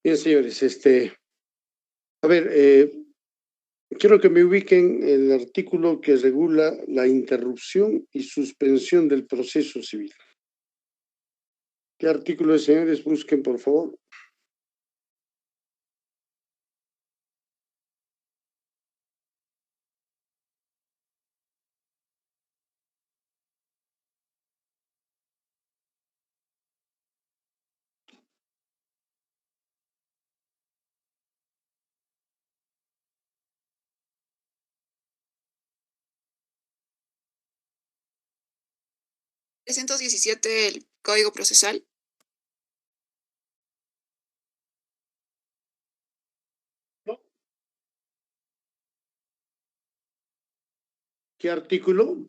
Bien, señores, a ver, quiero que me ubiquen el artículo que regula la interrupción y suspensión del proceso civil. ¿Qué artículo es, señores? Busquen, por favor. ¿317 el Código Procesal? ¿No? ¿Qué artículo?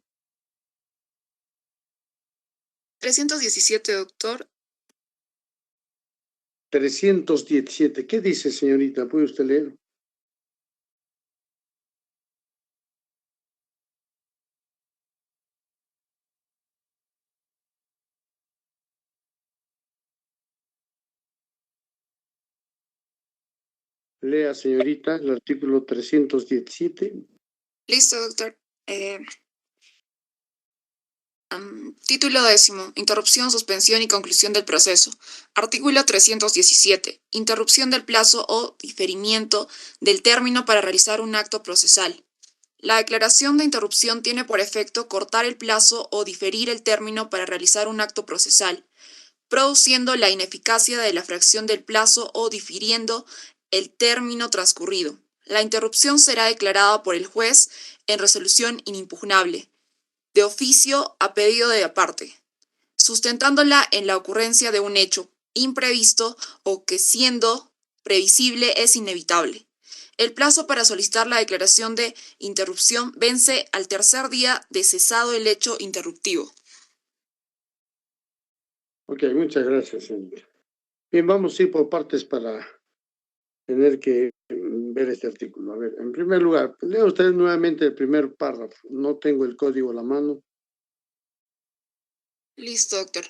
317, doctor. 317. ¿Qué dice, señorita? ¿Puede usted leer? Lea, señorita, el artículo 317. Listo, doctor. Título 10. Interrupción, suspensión y conclusión del proceso. Artículo 317. Interrupción del plazo o diferimiento del término para realizar un acto procesal. La declaración de interrupción tiene por efecto cortar el plazo o diferir el término para realizar un acto procesal, produciendo la ineficacia de la fracción del plazo o difiriendo el término transcurrido. La interrupción será declarada por el juez en resolución inimpugnable, de oficio a pedido de la parte, sustentándola en la ocurrencia de un hecho imprevisto o que siendo previsible es inevitable. El plazo para solicitar la declaración de interrupción vence al tercer día de cesado el hecho interruptivo. Ok, muchas gracias, señorita. Bien, vamos a ir por partes para tener que ver este artículo. A ver, en primer lugar, lea usted nuevamente el primer párrafo. No tengo el código a la mano. Listo, doctor.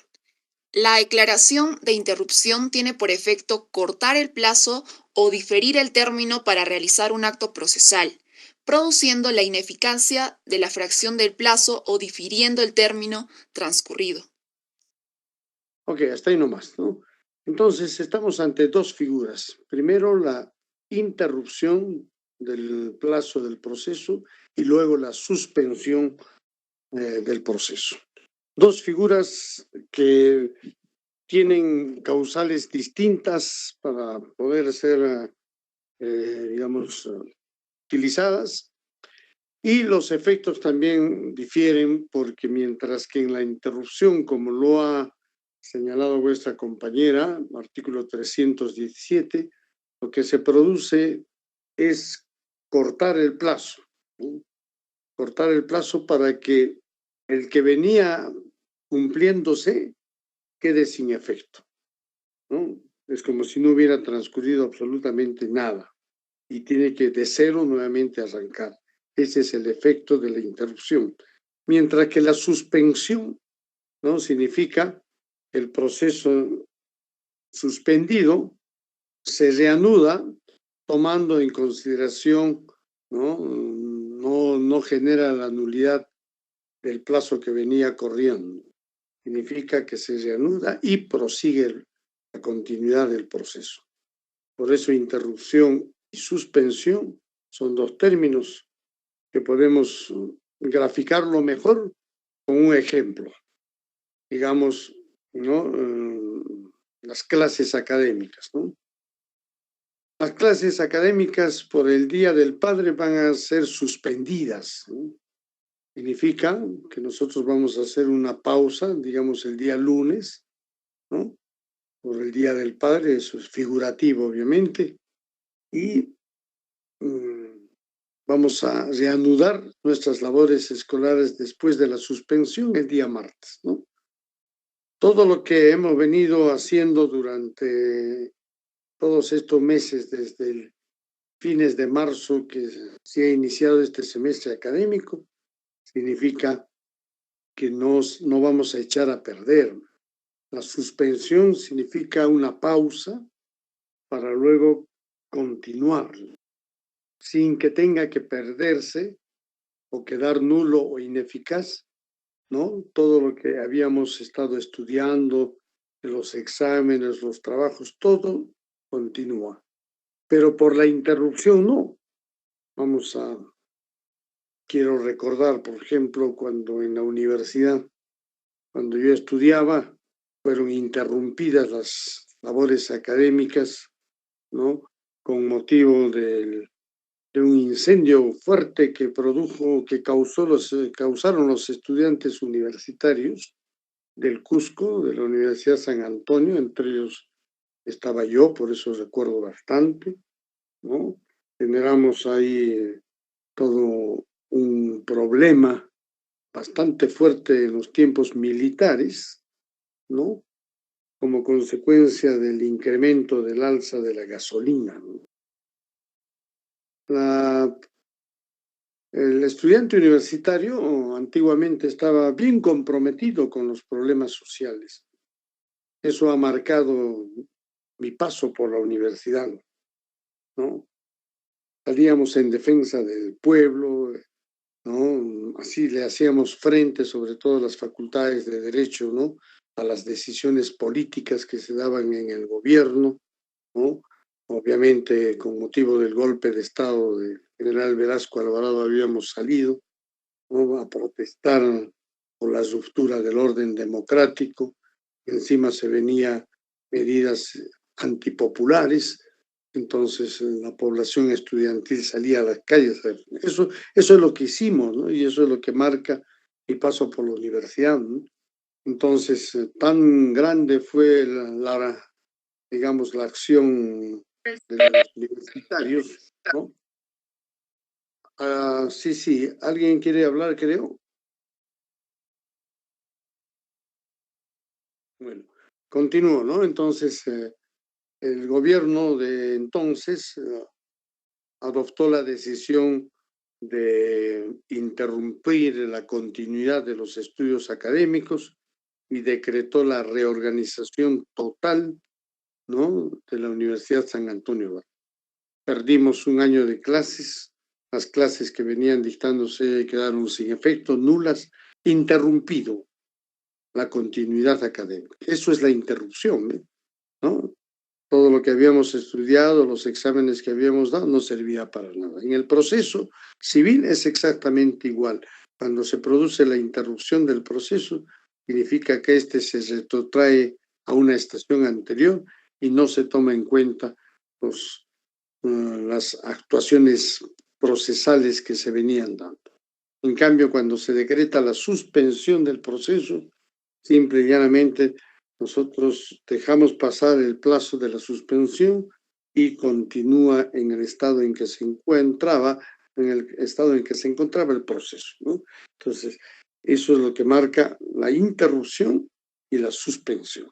La declaración de interrupción tiene por efecto cortar el plazo o diferir el término para realizar un acto procesal, produciendo la ineficacia de la fracción del plazo o difiriendo el término transcurrido. Ok, hasta ahí nomás, ¿no? Entonces, estamos ante dos figuras. Primero, la interrupción del plazo del proceso y luego la suspensión del proceso. Dos figuras que tienen causales distintas para poder ser, digamos, utilizadas, y los efectos también difieren porque mientras que en la interrupción, como lo ha señalado vuestra compañera, artículo 317, lo que se produce es cortar el plazo, ¿no? Cortar el plazo para que el que venía cumpliéndose quede sin efecto, ¿no? Es como si no hubiera transcurrido absolutamente nada y tiene que de cero nuevamente arrancar. Ese es el efecto de la interrupción. Mientras que la suspensión, ¿no?, significa el proceso suspendido se reanuda tomando en consideración, no genera la nulidad del plazo que venía corriendo. Significa que se reanuda y prosigue la continuidad del proceso. Por eso interrupción y suspensión son dos términos que podemos graficarlo mejor con un ejemplo. Digamos, ¿no? Las clases académicas, ¿no? Las clases académicas por el Día del Padre van a ser suspendidas, ¿no? Significa que nosotros vamos a hacer una pausa, digamos el día lunes, ¿no?, por el Día del Padre, eso es figurativo, obviamente, y vamos a reanudar nuestras labores escolares después de la suspensión el día martes, ¿no? Todo lo que hemos venido haciendo durante todos estos meses, desde el fines de marzo que se ha iniciado este semestre académico, significa que no vamos a echar a perder. La suspensión significa una pausa para luego continuar, sin que tenga que perderse o quedar nulo o ineficaz, ¿no? Todo lo que habíamos estado estudiando, los exámenes, los trabajos, todo continúa. Pero por la interrupción no. Quiero recordar, por ejemplo, cuando en la universidad, cuando yo estudiaba, fueron interrumpidas las labores académicas, ¿no? Con motivo de un incendio fuerte que causaron los estudiantes universitarios del Cusco, de la Universidad San Antonio, entre ellos estaba yo, por eso recuerdo bastante, ¿no? Generamos ahí todo un problema bastante fuerte en los tiempos militares, ¿no? Como consecuencia del incremento del alza de la gasolina, ¿no? El estudiante universitario antiguamente estaba bien comprometido con los problemas sociales. Eso ha marcado mi paso por la universidad, ¿no? Salíamos en defensa del pueblo, ¿no? Así le hacíamos frente, sobre todo las facultades de Derecho, ¿no? A las decisiones políticas que se daban en el gobierno, ¿no? Obviamente, con motivo del golpe de Estado del general Velasco Alvarado, habíamos salido, ¿no? A protestar por la ruptura del orden democrático. Encima se venía medidas antipopulares, entonces la población estudiantil salía a las calles. Eso es lo que hicimos, ¿no? Y eso es lo que marca mi paso por la universidad, ¿no? Entonces, tan grande fue digamos, la acción de los universitarios, ¿no? Sí, sí, ¿alguien quiere hablar, creo? Bueno, continúo, ¿no? Entonces, el gobierno de entonces adoptó la decisión de interrumpir la continuidad de los estudios académicos y decretó la reorganización total, ¿no? De la Universidad San Antonio. Perdimos un año de clases, las clases que venían dictándose quedaron sin efecto, nulas, interrumpido la continuidad académica. Eso es la interrupción, ¿no? Todo lo que habíamos estudiado, los exámenes que habíamos dado, no servía para nada. En el proceso civil es exactamente igual. Cuando se produce la interrupción del proceso, significa que éste se retrotrae a una estación anterior y no se toma en cuenta las actuaciones procesales que se venían dando. En cambio, cuando se decreta la suspensión del proceso, simple y llanamente nosotros dejamos pasar el plazo de la suspensión y continúa en el estado en que se encontraba, el proceso, ¿no? Entonces, eso es lo que marca la interrupción y la suspensión.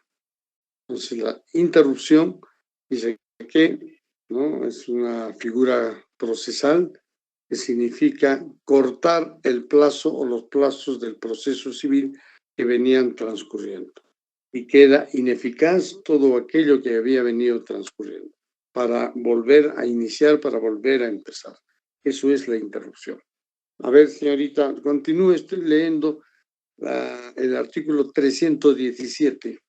Entonces, la interrupción dice que, ¿no? Es una figura procesal que significa cortar el plazo o los plazos del proceso civil que venían transcurriendo y queda ineficaz todo aquello que había venido transcurriendo para volver a iniciar, para volver a empezar. Eso es la interrupción. A ver, señorita, continúe, estoy leyendo el artículo 317.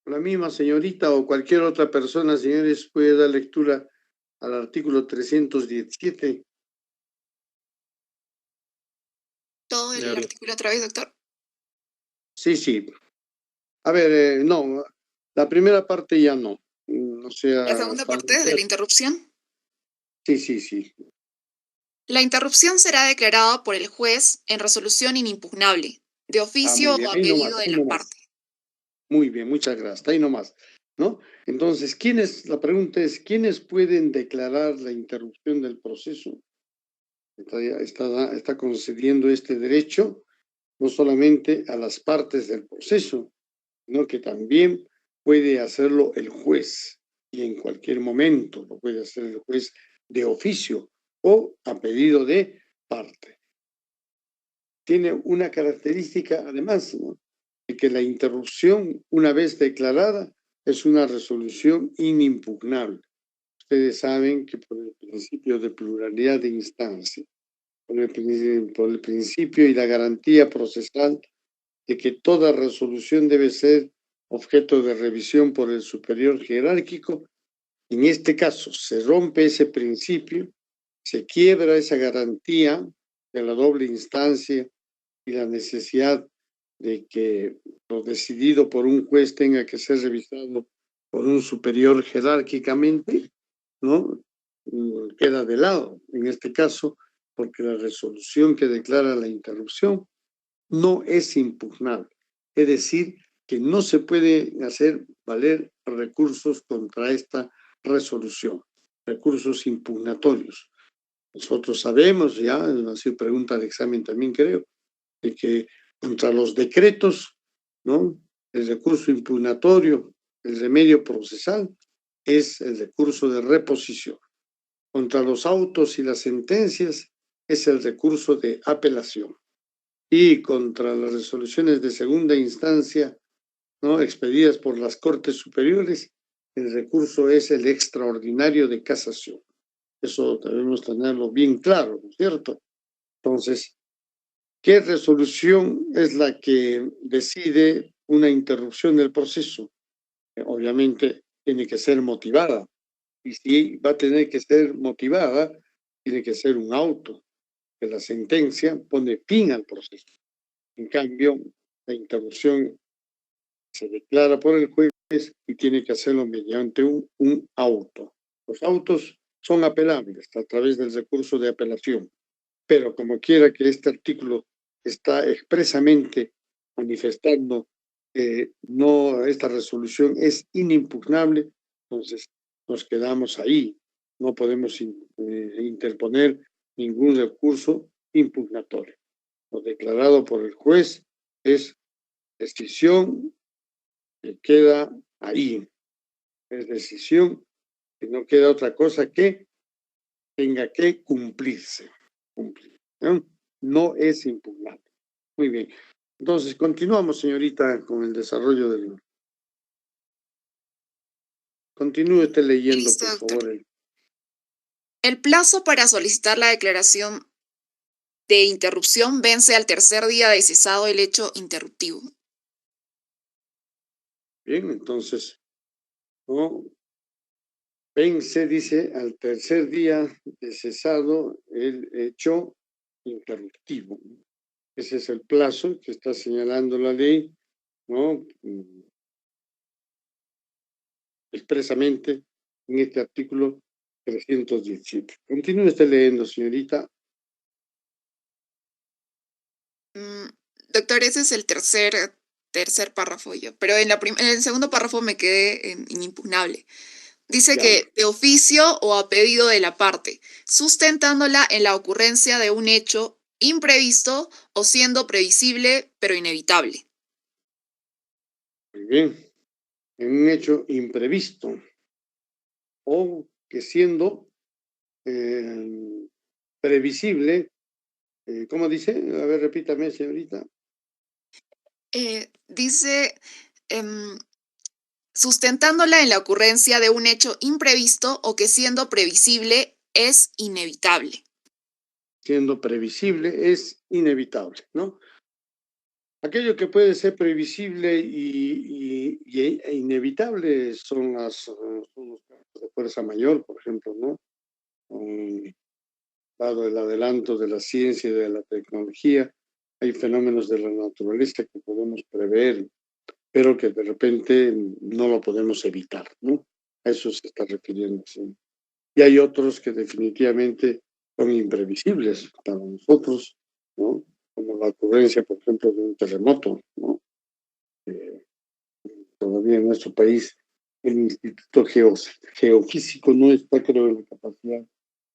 La misma señorita o cualquier otra persona, señores, puede dar lectura al artículo 317. ¿Todo el artículo otra vez, doctor? Sí, sí. A ver, no, la primera parte ya no. O sea, La segunda parte de la interrupción. Sí, sí, sí. La interrupción será declarada por el juez en resolución inimpugnable, de oficio Muy bien, o a ahí nomás, pedido de ahí la nomás. parte. Muy bien, muchas gracias. Ahí nomás, ¿no? Entonces, la pregunta es, ¿quiénes pueden declarar la interrupción del proceso? Está concediendo este derecho no solamente a las partes del proceso, sino que también puede hacerlo el juez y en cualquier momento lo puede hacer el juez de oficio o a pedido de parte. Tiene una característica, además, ¿no?, de que la interrupción, una vez declarada, es una resolución inimpugnable. Ustedes saben que por el principio de pluralidad de instancia, por el principio y la garantía procesal de que toda resolución debe ser objeto de revisión por el superior jerárquico, en este caso se rompe ese principio, se quiebra esa garantía de la doble instancia y la necesidad de que lo decidido por un juez tenga que ser revisado por un superior jerárquicamente, ¿no? Queda de lado en este caso, porque la resolución que declara la interrupción no es impugnable. Es decir, que no se puede hacer valer recursos contra esta resolución, recursos impugnatorios. Nosotros sabemos, ya, ha sido pregunta de examen también creo, de que contra los decretos, ¿no?, el recurso impugnatorio, el remedio procesal, es el recurso de reposición. Contra los autos y las sentencias es el recurso de apelación. Y contra las resoluciones de segunda instancia, ¿no?, expedidas por las Cortes Superiores, el recurso es el extraordinario de casación. Eso debemos tenerlo bien claro, ¿no es cierto? Entonces, ¿qué resolución es la que decide una interrupción del proceso? Obviamente tiene que ser motivada. Y si va a tener que ser motivada, tiene que ser un auto, que la sentencia pone fin al proceso. En cambio, la interrupción se declara por el juez y tiene que hacerlo mediante un auto. Los autos son apelables a través del recurso de apelación, pero como quiera que este artículo está expresamente manifestando que no, esta resolución es inimpugnable, entonces nos quedamos ahí. No podemos interponer ningún recurso impugnatorio. Lo declarado por el juez es decisión que queda ahí. Es decisión que no queda otra cosa que tenga que cumplirse. ¿No? No es impugnable. Muy bien. Entonces, continuamos, señorita, con el desarrollo del... Continúe usted leyendo, Listo, por doctor. favor. El plazo para solicitar la declaración de interrupción vence al tercer día de cesado el hecho interruptivo. Bien, entonces, ¿no?, vence, dice, al tercer día de cesado el hecho interruptivo. Ese es el plazo que está señalando la ley, ¿no?, expresamente en este artículo 317. Continúe usted leyendo, señorita. Doctor, ese es el tercer párrafo yo, pero en el segundo párrafo me quedé en inimpugnable. Dice Ya. que de oficio o a pedido de la parte, sustentándola en la ocurrencia de un hecho imprevisto o siendo previsible pero inevitable. Muy bien. En un hecho imprevisto o que siendo previsible, ¿cómo dice? A ver, repítame, señorita. Dice, em, sustentándola en la ocurrencia de un hecho imprevisto o que siendo previsible es inevitable. Siendo previsible es inevitable, ¿no? Aquello que puede ser previsible e inevitable son los casos de fuerza mayor, por ejemplo, ¿no? Dado el adelanto de la ciencia y de la tecnología, hay fenómenos de la naturaleza que podemos prever, pero que de repente no lo podemos evitar, ¿no? A eso se está refiriendo. ¿Sí? Y hay otros que definitivamente son imprevisibles para nosotros, ¿no? Como la ocurrencia, por ejemplo, de un terremoto, ¿no? Todavía en nuestro país el Instituto Geofísico no está, creo, en la capacidad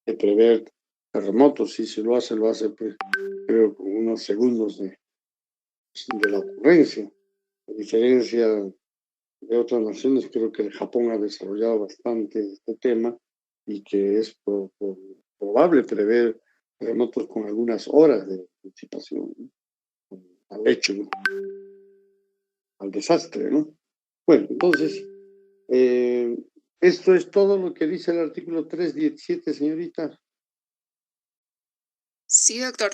de prever terremotos. Si se lo hace, pues, creo, con unos segundos de la ocurrencia. A diferencia de otras naciones, creo que el Japón ha desarrollado bastante este tema y que es probable prever terremotos con algunas horas de anticipación, ¿no? Al hecho, ¿no? Al desastre, ¿no? Bueno, entonces, esto es todo lo que dice el artículo 317, señorita. Sí, doctor.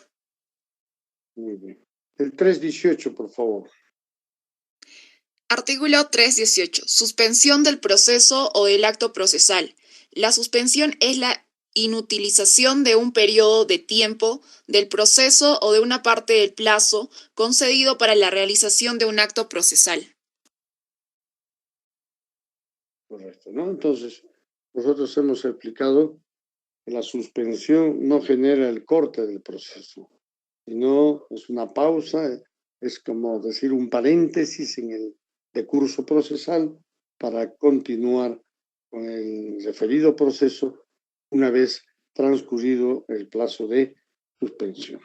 Muy bien. El 318, por favor. Artículo 318. Suspensión del proceso o del acto procesal. La suspensión es la inutilización de un periodo de tiempo del proceso o de una parte del plazo concedido para la realización de un acto procesal. Correcto, ¿no? Entonces, nosotros hemos explicado que la suspensión no genera el corte del proceso, sino es una pausa, es como decir un paréntesis en el decurso procesal para continuar con el referido proceso una vez transcurrido el plazo de suspensión.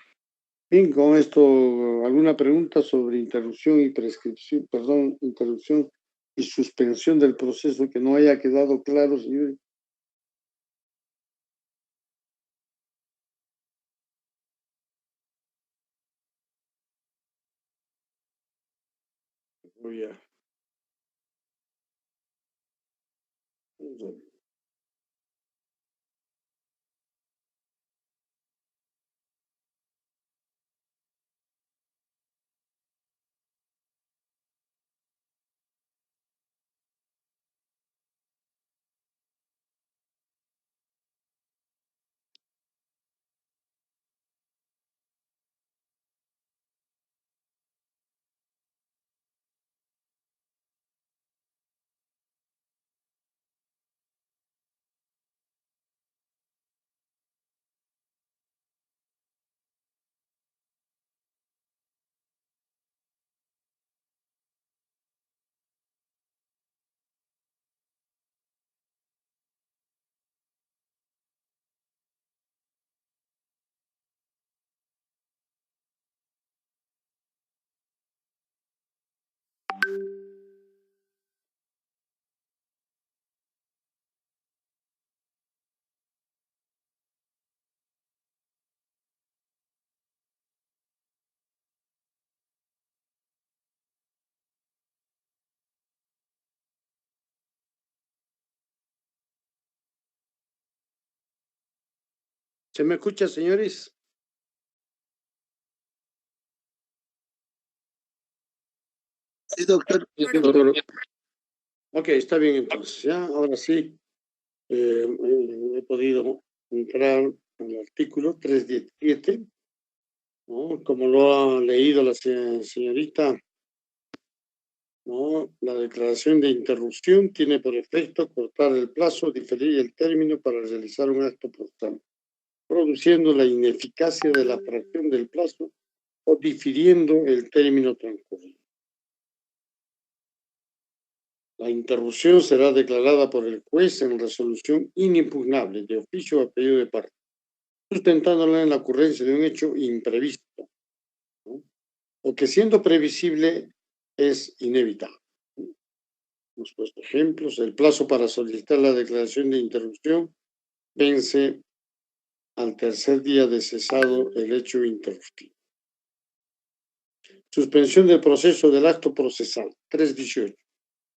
Bien, con esto, ¿alguna pregunta sobre interrupción y prescripción, perdón, interrupción y suspensión del proceso que no haya quedado claro, señor? Voy a... ¿Se me escucha, señores? Sí, doctor. Doctor. Ok, está bien entonces, ya, ahora sí, he podido entrar al artículo 317, ¿no? Como lo ha leído la señorita, ¿no? La declaración de interrupción tiene por efecto cortar el plazo, diferir el término para realizar un acto procesal, produciendo la ineficacia de la fracción del plazo o difiriendo el término transcurrido. La interrupción será declarada por el juez en resolución inimpugnable de oficio o a pedido de parte, sustentándola en la ocurrencia de un hecho imprevisto, ¿no? O que siendo previsible es inevitable. Hemos puesto ejemplos. El plazo para solicitar la declaración de interrupción vence al tercer día de cesado el hecho interrumpido. Suspensión del proceso del acto procesal. 318.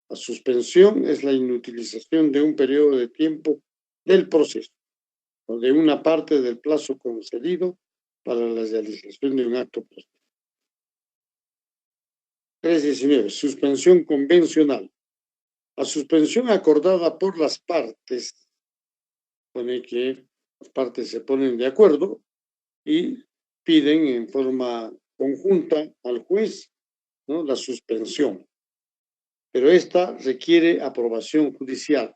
La suspensión es la inutilización de un periodo de tiempo del proceso o de una parte del plazo concedido para la realización de un acto procesal. 319. Suspensión convencional. La suspensión acordada por las partes, pone que las partes se ponen de acuerdo y piden en forma conjunta al juez, ¿no?, la suspensión. Pero esta requiere aprobación judicial.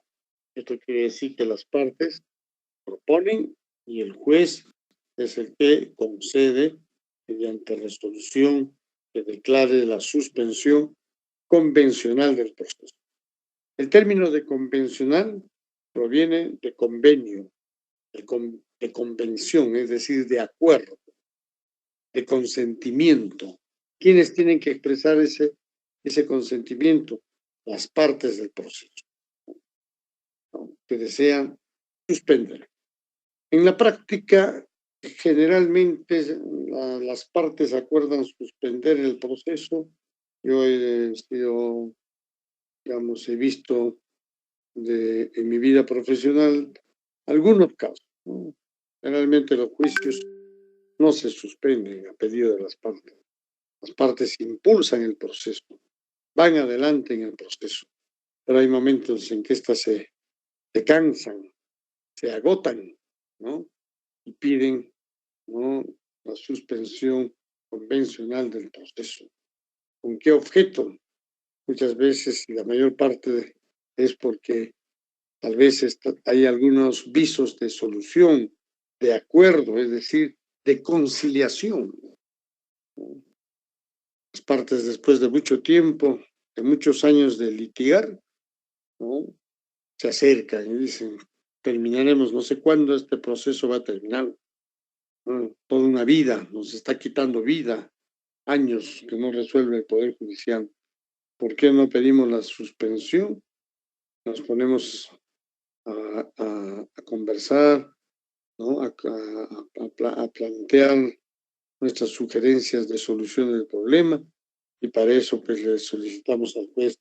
Esto quiere decir que las partes proponen y el juez es el que concede mediante resolución que declare la suspensión convencional del proceso. El término de convencional proviene de convenio, de convención, es decir, de acuerdo, de consentimiento. ¿Quiénes tienen que expresar ese consentimiento? Las partes del proceso, ¿no?, que desean suspender. En la práctica, generalmente las partes acuerdan suspender el proceso. Yo he sido, digamos, he visto en mi vida profesional algunos casos, ¿no? Generalmente los juicios no se suspenden a pedido de las partes. Las partes impulsan el proceso, van adelante en el proceso, pero hay momentos en que éstas se cansan, se agotan, ¿no? Y piden, ¿no?, la suspensión convencional del proceso. ¿Con qué objeto? Muchas veces, y la mayor parte es porque tal vez hay algunos visos de solución, de acuerdo, es decir, de conciliación. Las partes, después de mucho tiempo, de muchos años de litigar, ¿no?, se acercan y dicen, terminaremos, no sé cuándo este proceso va a terminar, ¿no? Toda una vida, nos está quitando vida, años que no resuelve el Poder Judicial. ¿Por qué no pedimos la suspensión? Nos ponemos a conversar, ¿no?, a plantear nuestras sugerencias de solución del problema, y para eso pues le solicitamos al juez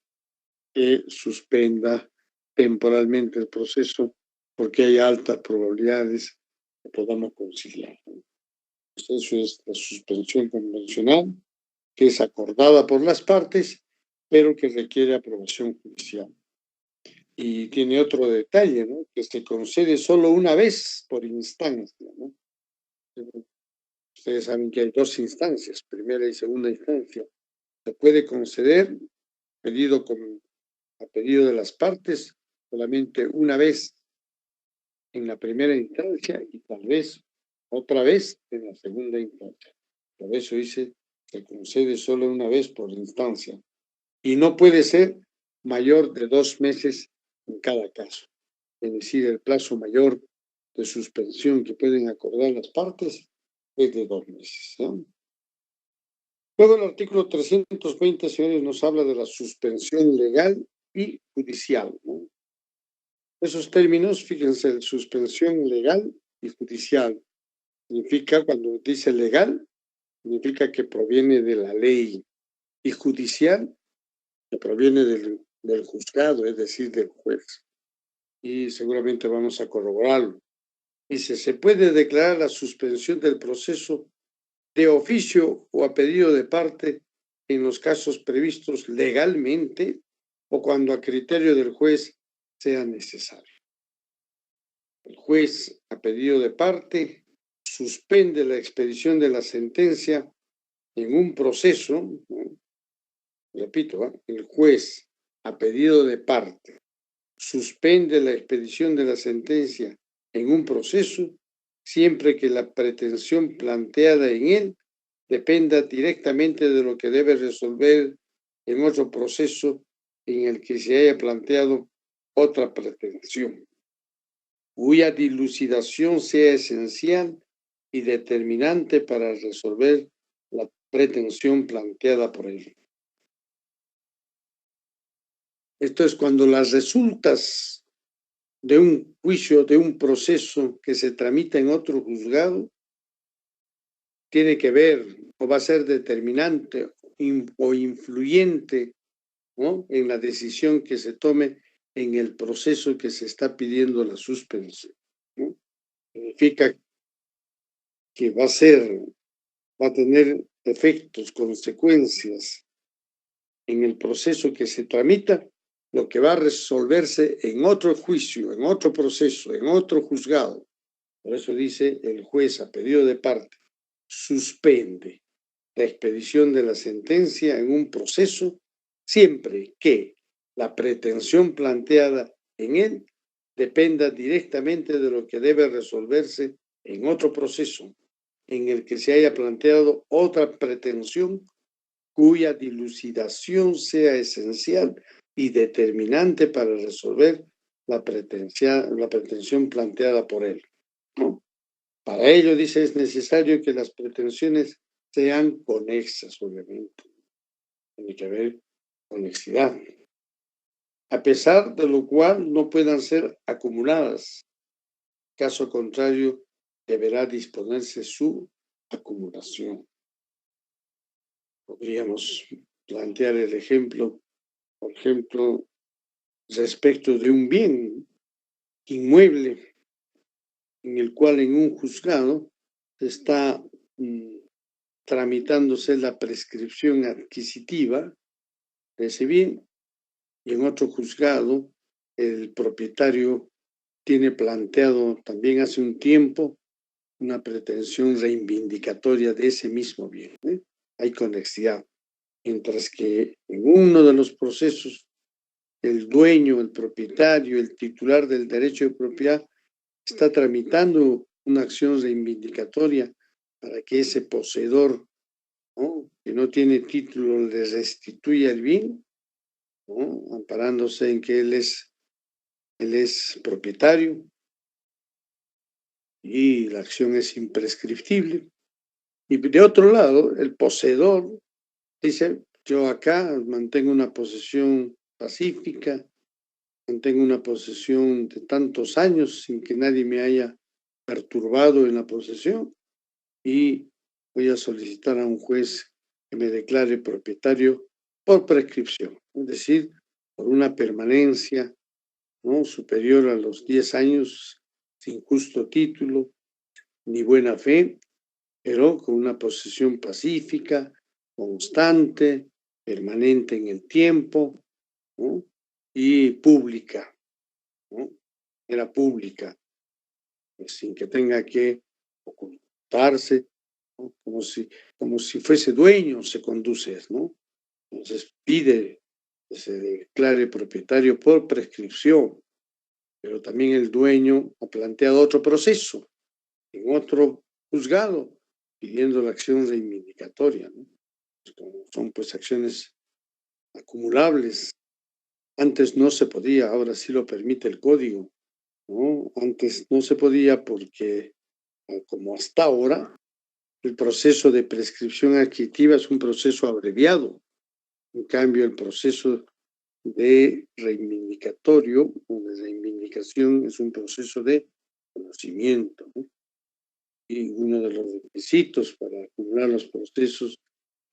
que suspenda temporalmente el proceso porque hay altas probabilidades que podamos conciliar, ¿no? Eso es la suspensión convencional, que es acordada por las partes, pero que requiere aprobación judicial. Y tiene otro detalle, ¿no?, que se concede solo una vez por instancia, ¿no? Ustedes saben que hay dos instancias, primera y segunda instancia. Se puede conceder a pedido de las partes solamente una vez en la primera instancia y tal vez otra vez en la segunda instancia. Por eso dice, se concede solo una vez por instancia y no puede ser mayor de 2 meses en cada caso. Es decir, el plazo mayor de suspensión que pueden acordar las partes es de 2 meses, ¿no? Luego el artículo 320, señores, nos habla de la suspensión legal y judicial, ¿no? Esos términos, fíjense, suspensión legal y judicial. Significa, cuando dice legal, significa que proviene de la ley, y judicial, que proviene del juzgado, es decir, del juez. Y seguramente vamos a corroborarlo. Dice, se puede declarar la suspensión del proceso de oficio o a pedido de parte en los casos previstos legalmente o cuando a criterio del juez sea necesario. El juez, a pedido de parte, suspende la expedición de la sentencia en un proceso, ¿no? Repito, el juez, a pedido de parte, suspende la expedición de la sentencia en un proceso siempre que la pretensión planteada en él dependa directamente de lo que debe resolver en otro proceso en el que se haya planteado otra pretensión, cuya dilucidación sea esencial y determinante para resolver la pretensión planteada por él. Esto es cuando las resultas de un juicio, de un proceso que se tramita en otro juzgado, tiene que ver o va a ser determinante o influyente, ¿no?, en la decisión que se tome en el proceso que se está pidiendo la suspensión, ¿no? Significa que va a tener efectos, consecuencias en el proceso que se tramita, lo que va a resolverse en otro juicio, en otro proceso, en otro juzgado. Por eso dice el juez, a pedido de parte, suspende la expedición de la sentencia en un proceso siempre que la pretensión planteada en él dependa directamente de lo que debe resolverse en otro proceso en el que se haya planteado otra pretensión cuya dilucidación sea esencial y determinante para resolver la pretensión planteada por él, ¿no? Para ello, dice, es necesario que las pretensiones sean conexas, obviamente. Tiene que haber conexidad. A pesar de lo cual no puedan ser acumuladas. Caso contrario, deberá disponerse su acumulación. Podríamos plantear el ejemplo, por ejemplo, respecto de un bien inmueble en el cual en un juzgado está tramitándose la prescripción adquisitiva de ese bien y en otro juzgado el propietario tiene planteado también hace un tiempo una pretensión reivindicatoria de ese mismo bien. Hay conexidad, mientras que en uno de los procesos el dueño, el propietario, el titular del derecho de propiedad está tramitando una acción reivindicatoria para que ese poseedor, ¿no?, que no tiene título le restituya el bien, ¿no?, amparándose en que él es propietario y la acción es imprescriptible. Y de otro lado, el poseedor dice, yo acá mantengo una posesión pacífica, mantengo una posesión de tantos años sin que nadie me haya perturbado en la posesión y voy a solicitar a un juez que me declare propietario por prescripción, es decir, por una permanencia, ¿no?, superior a los 10 años sin justo título ni buena fe, pero con una posesión pacífica, constante, permanente en el tiempo, ¿no?, y pública, ¿no?, era pública, pues, sin que tenga que ocultarse, ¿no?, como si fuese dueño se conduce, ¿no? Entonces pide que se declare propietario por prescripción, pero también el dueño ha planteado otro proceso en otro juzgado pidiendo la acción reivindicatoria, ¿no? Son pues acciones acumulables. Antes no se podía, ahora sí lo permite el código, ¿no? Antes no se podía porque, como hasta ahora, el proceso de prescripción adquisitiva es un proceso abreviado. En cambio, el proceso de reivindicatorio o de reivindicación es un proceso de conocimiento, ¿no? Y uno de los requisitos para acumular los procesos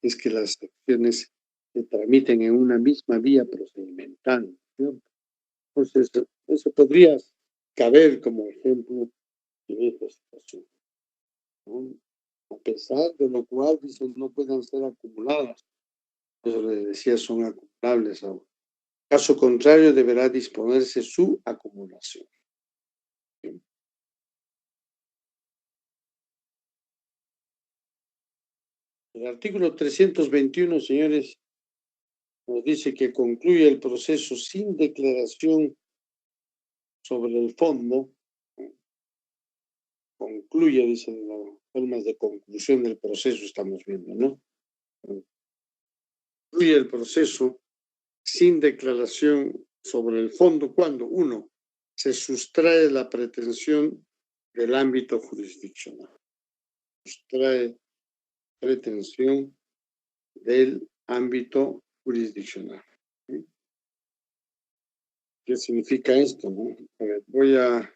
es que las acciones se tramiten en una misma vía procedimental, ¿no? Entonces, eso podría caber como ejemplo en esta situación, ¿no? A pesar de lo cual, dicen, no puedan ser acumuladas. Eso les decía, son acumulables ahora. Caso contrario, deberá disponerse su acumulación. El artículo 321, señores, nos dice que concluye el proceso sin declaración sobre el fondo. Concluye, dicen las formas de conclusión del proceso, estamos viendo, ¿no? Concluye el proceso sin declaración sobre el fondo cuando, uno, se sustrae la pretensión del ámbito jurisdiccional. Sustrae pretensión del ámbito jurisdiccional. ¿Sí? ¿Qué significa esto, no? A ver, voy a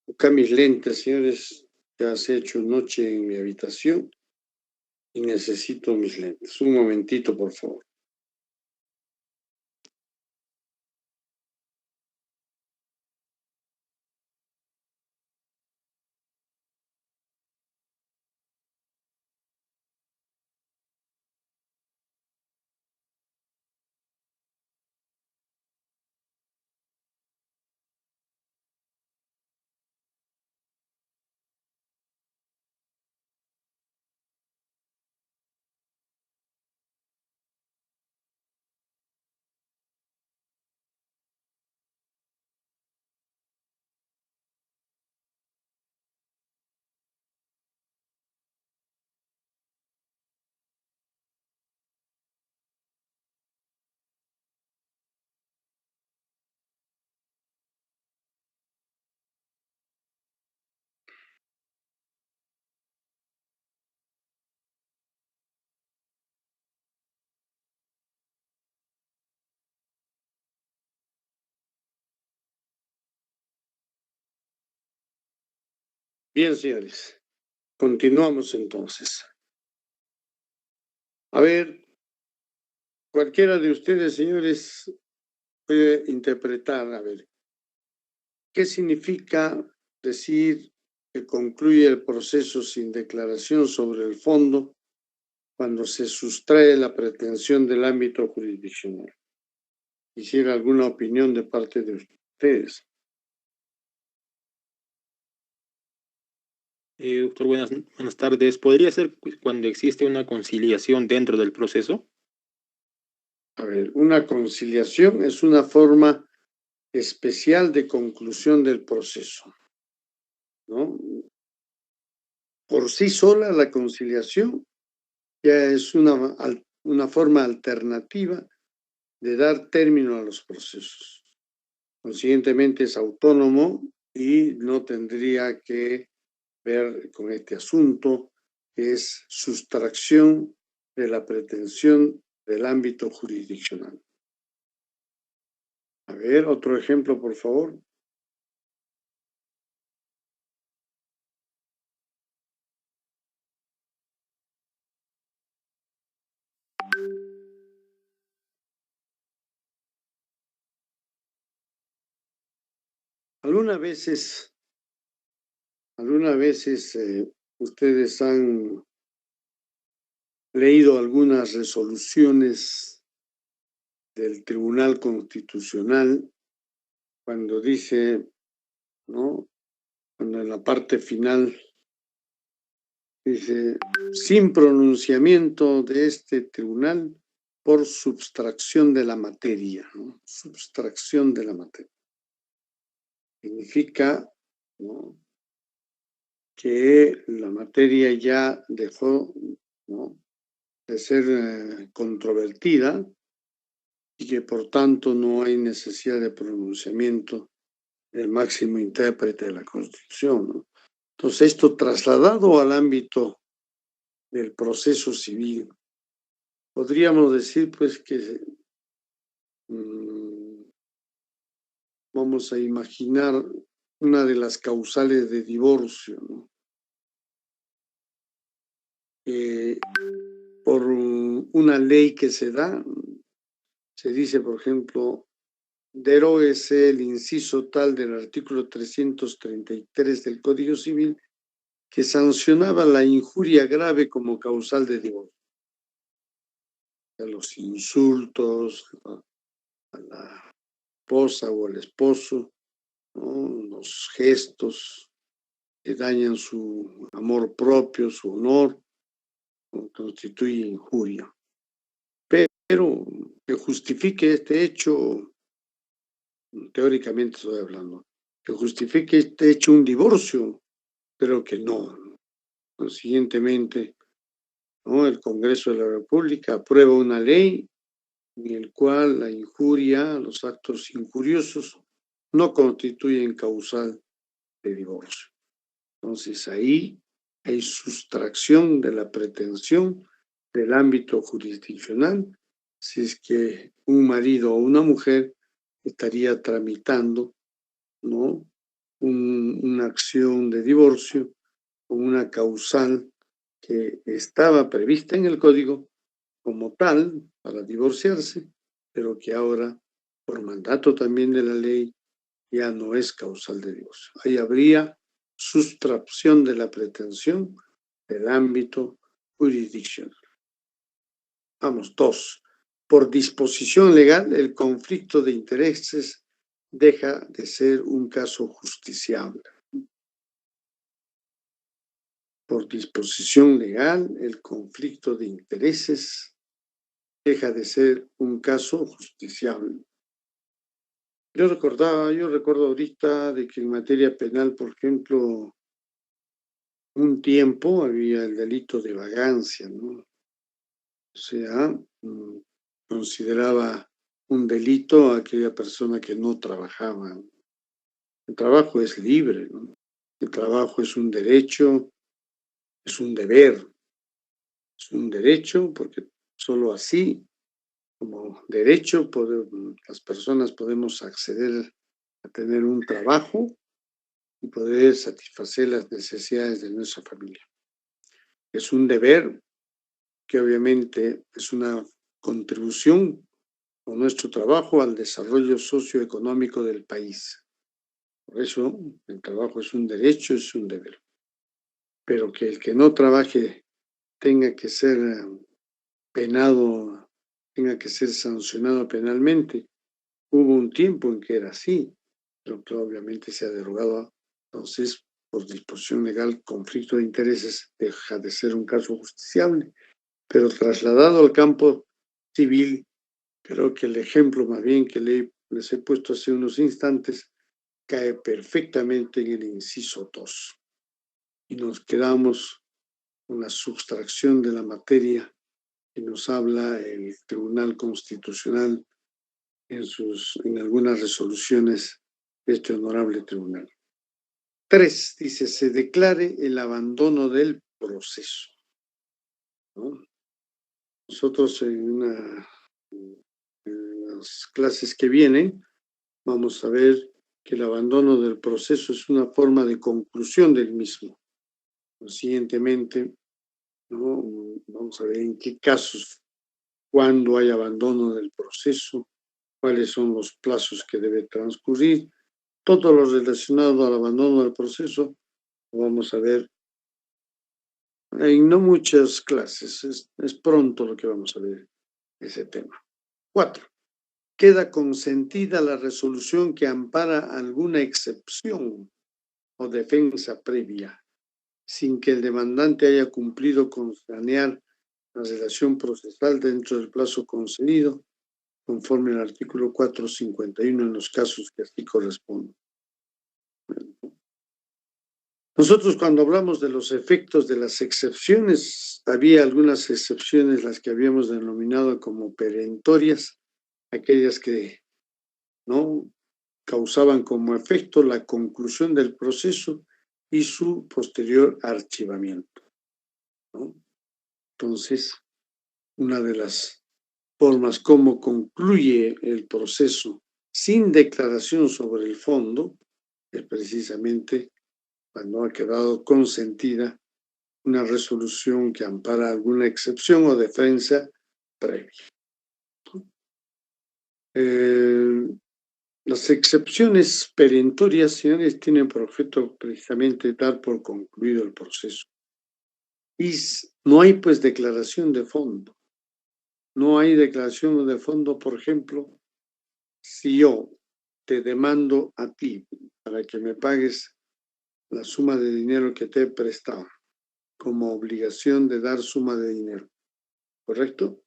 buscar mis lentes, señores. Ya se ha hecho noche en mi habitación y necesito mis lentes. Un momentito, por favor. Bien, señores. Continuamos entonces. A ver, cualquiera de ustedes, señores, puede interpretar, a ver, ¿qué significa decir que concluye el proceso sin declaración sobre el fondo cuando se sustrae la pretensión del ámbito jurisdiccional? Quisiera alguna opinión de parte de ustedes. Doctor, buenas tardes. ¿Podría ser cuando existe una conciliación dentro del proceso? A ver, una conciliación es una forma especial de conclusión del proceso, ¿no? Por sí sola la conciliación ya es una forma alternativa de dar término a los procesos. Consiguientemente es autónomo y no tendría que ver con este asunto, que es sustracción de la pretensión del ámbito jurisdiccional. A ver, otro ejemplo, por favor. Algunas veces ustedes han leído algunas resoluciones del Tribunal Constitucional cuando dice, ¿no? Cuando en la parte final dice, sin pronunciamiento de este tribunal por substracción de la materia, ¿no? Substracción de la materia. Significa, ¿no?, que la materia ya dejó, ¿no?, de ser controvertida y que por tanto no hay necesidad de pronunciamiento del máximo intérprete de la Constitución, ¿no? Entonces, esto trasladado al ámbito del proceso civil, podríamos decir pues que vamos a imaginar una de las causales de divorcio, ¿no? Por una ley que se da, se dice, por ejemplo, deróguese el inciso tal del artículo 333 del Código Civil que sancionaba la injuria grave como causal de divorcio. Los insultos a la esposa o al esposo, ¿no?, los gestos que dañan su amor propio, su honor, ¿no?, constituye injuria. Pero que justifique este hecho, teóricamente estoy hablando, que justifique este hecho un divorcio, pero que no. Consiguientemente, ¿no?, el Congreso de la República aprueba una ley en el cual la injuria, los actos injuriosos, no constituyen causal de divorcio. Entonces ahí hay sustracción de la pretensión del ámbito jurisdiccional si es que un marido o una mujer estaría tramitando, ¿no?, una acción de divorcio con una causal que estaba prevista en el código como tal para divorciarse, pero que ahora, por mandato también de la ley, ya no es causal de divorcio. Ahí habría sustracción de la pretensión del ámbito jurisdiccional. Vamos, 2. Por disposición legal, el conflicto de intereses deja de ser un caso justiciable. Por disposición legal, el conflicto de intereses deja de ser un caso justiciable. Yo recuerdo ahorita de que en materia penal, por ejemplo, un tiempo había el delito de vagancia, ¿no? O sea, consideraba un delito a aquella persona que no trabajaba. El trabajo es libre, ¿no? El trabajo es un derecho, es un deber, es un derecho porque solo así, como derecho, las personas podemos acceder a tener un trabajo y poder satisfacer las necesidades de nuestra familia. Es un deber que obviamente es una contribución con nuestro trabajo al desarrollo socioeconómico del país. Por eso el trabajo es un derecho, es un deber. Pero que el que no trabaje tenga que ser penado, tenga que ser sancionado penalmente. Hubo un tiempo en que era así, pero que obviamente se ha derogado. Entonces, por disposición legal, conflicto de intereses deja de ser un caso justiciable. Pero trasladado al campo civil, creo que el ejemplo más bien que les he puesto hace unos instantes cae perfectamente en el inciso 2. Y nos quedamos con la sustracción de la materia que nos habla el Tribunal Constitucional en algunas resoluciones de este honorable tribunal. 3, dice, se declare el abandono del proceso, ¿no? Nosotros en las clases que vienen vamos a ver que el abandono del proceso es una forma de conclusión del mismo. Consiguientemente, ¿no? Vamos a ver en qué casos, cuándo hay abandono del proceso, cuáles son los plazos que debe transcurrir. Todo lo relacionado al abandono del proceso lo vamos a ver en no muchas clases, es pronto lo que vamos a ver ese tema. 4. Queda consentida la resolución que ampara alguna excepción o defensa previa, sin que el demandante haya cumplido con sanear la relación procesal dentro del plazo concedido, conforme al artículo 451 en los casos que así corresponden. Nosotros cuando hablamos de los efectos de las excepciones, había algunas excepciones, las que habíamos denominado como perentorias, aquellas que no causaban como efecto la conclusión del proceso y su posterior archivamiento, ¿no? Entonces, una de las formas como concluye el proceso sin declaración sobre el fondo es precisamente cuando ha quedado consentida una resolución que ampara alguna excepción o defensa previa. Las excepciones perentorias, señores, tienen por objeto precisamente dar por concluido el proceso. Y no hay pues declaración de fondo. No hay declaración de fondo, por ejemplo, si yo te demando a ti para que me pagues la suma de dinero que te he prestado, como obligación de dar suma de dinero, ¿correcto?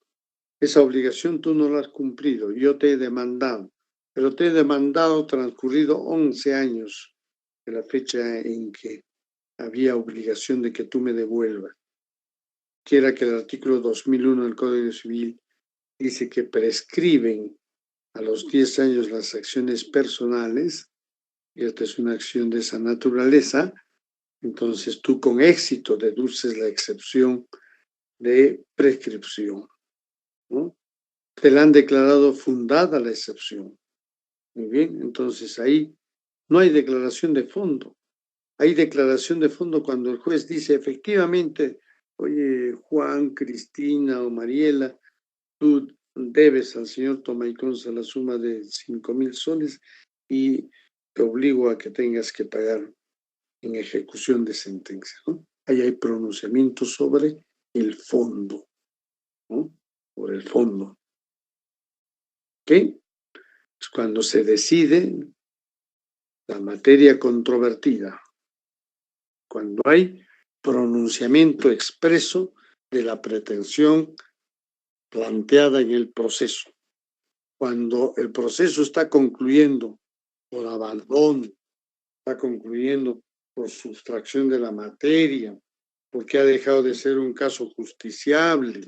Esa obligación tú no la has cumplido, yo te he demandado, pero te he demandado transcurrido 11 años de la fecha en que había obligación de que tú me devuelvas. Quiera que el artículo 2001 del Código Civil dice que prescriben a los 10 años las acciones personales, y esta es una acción de esa naturaleza, entonces tú con éxito deduces la excepción de prescripción, ¿no? Te la han declarado fundada la excepción. Muy bien, entonces ahí no hay declaración de fondo. Hay declaración de fondo cuando el juez dice efectivamente, oye, Juan, Cristina o Mariela, tú debes al señor Tomayconza la suma de 5,000 soles y te obligo a que tengas que pagar en ejecución de sentencia, ¿no? Ahí hay pronunciamiento sobre el fondo, ¿no? Por el fondo. ¿Ok? Es cuando se decide la materia controvertida, cuando hay pronunciamiento expreso de la pretensión planteada en el proceso, cuando el proceso está concluyendo por abandono, está concluyendo por sustracción de la materia, porque ha dejado de ser un caso justiciable,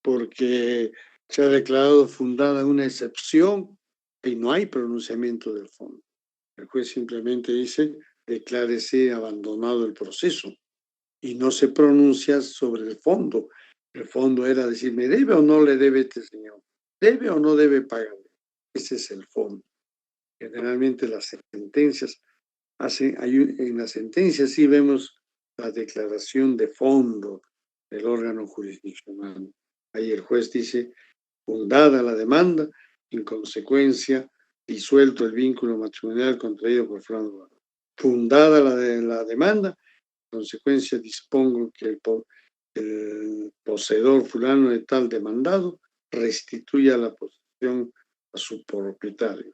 porque se ha declarado fundada una excepción y no hay pronunciamiento del fondo. El juez simplemente dice, declárese abandonado el proceso y no se pronuncia sobre el fondo. El fondo era decir, ¿me debe o no le debe este señor? ¿Debe o no debe pagar? Ese es el fondo. Generalmente las sentencias en la sentencia sí vemos la declaración de fondo del órgano jurisdiccional. Ahí el juez dice, fundada la demanda, en consecuencia, disuelto el vínculo matrimonial contraído por Fernando. Fundada la demanda, en consecuencia dispongo que el poseedor fulano de tal demandado restituya la posesión a su propietario.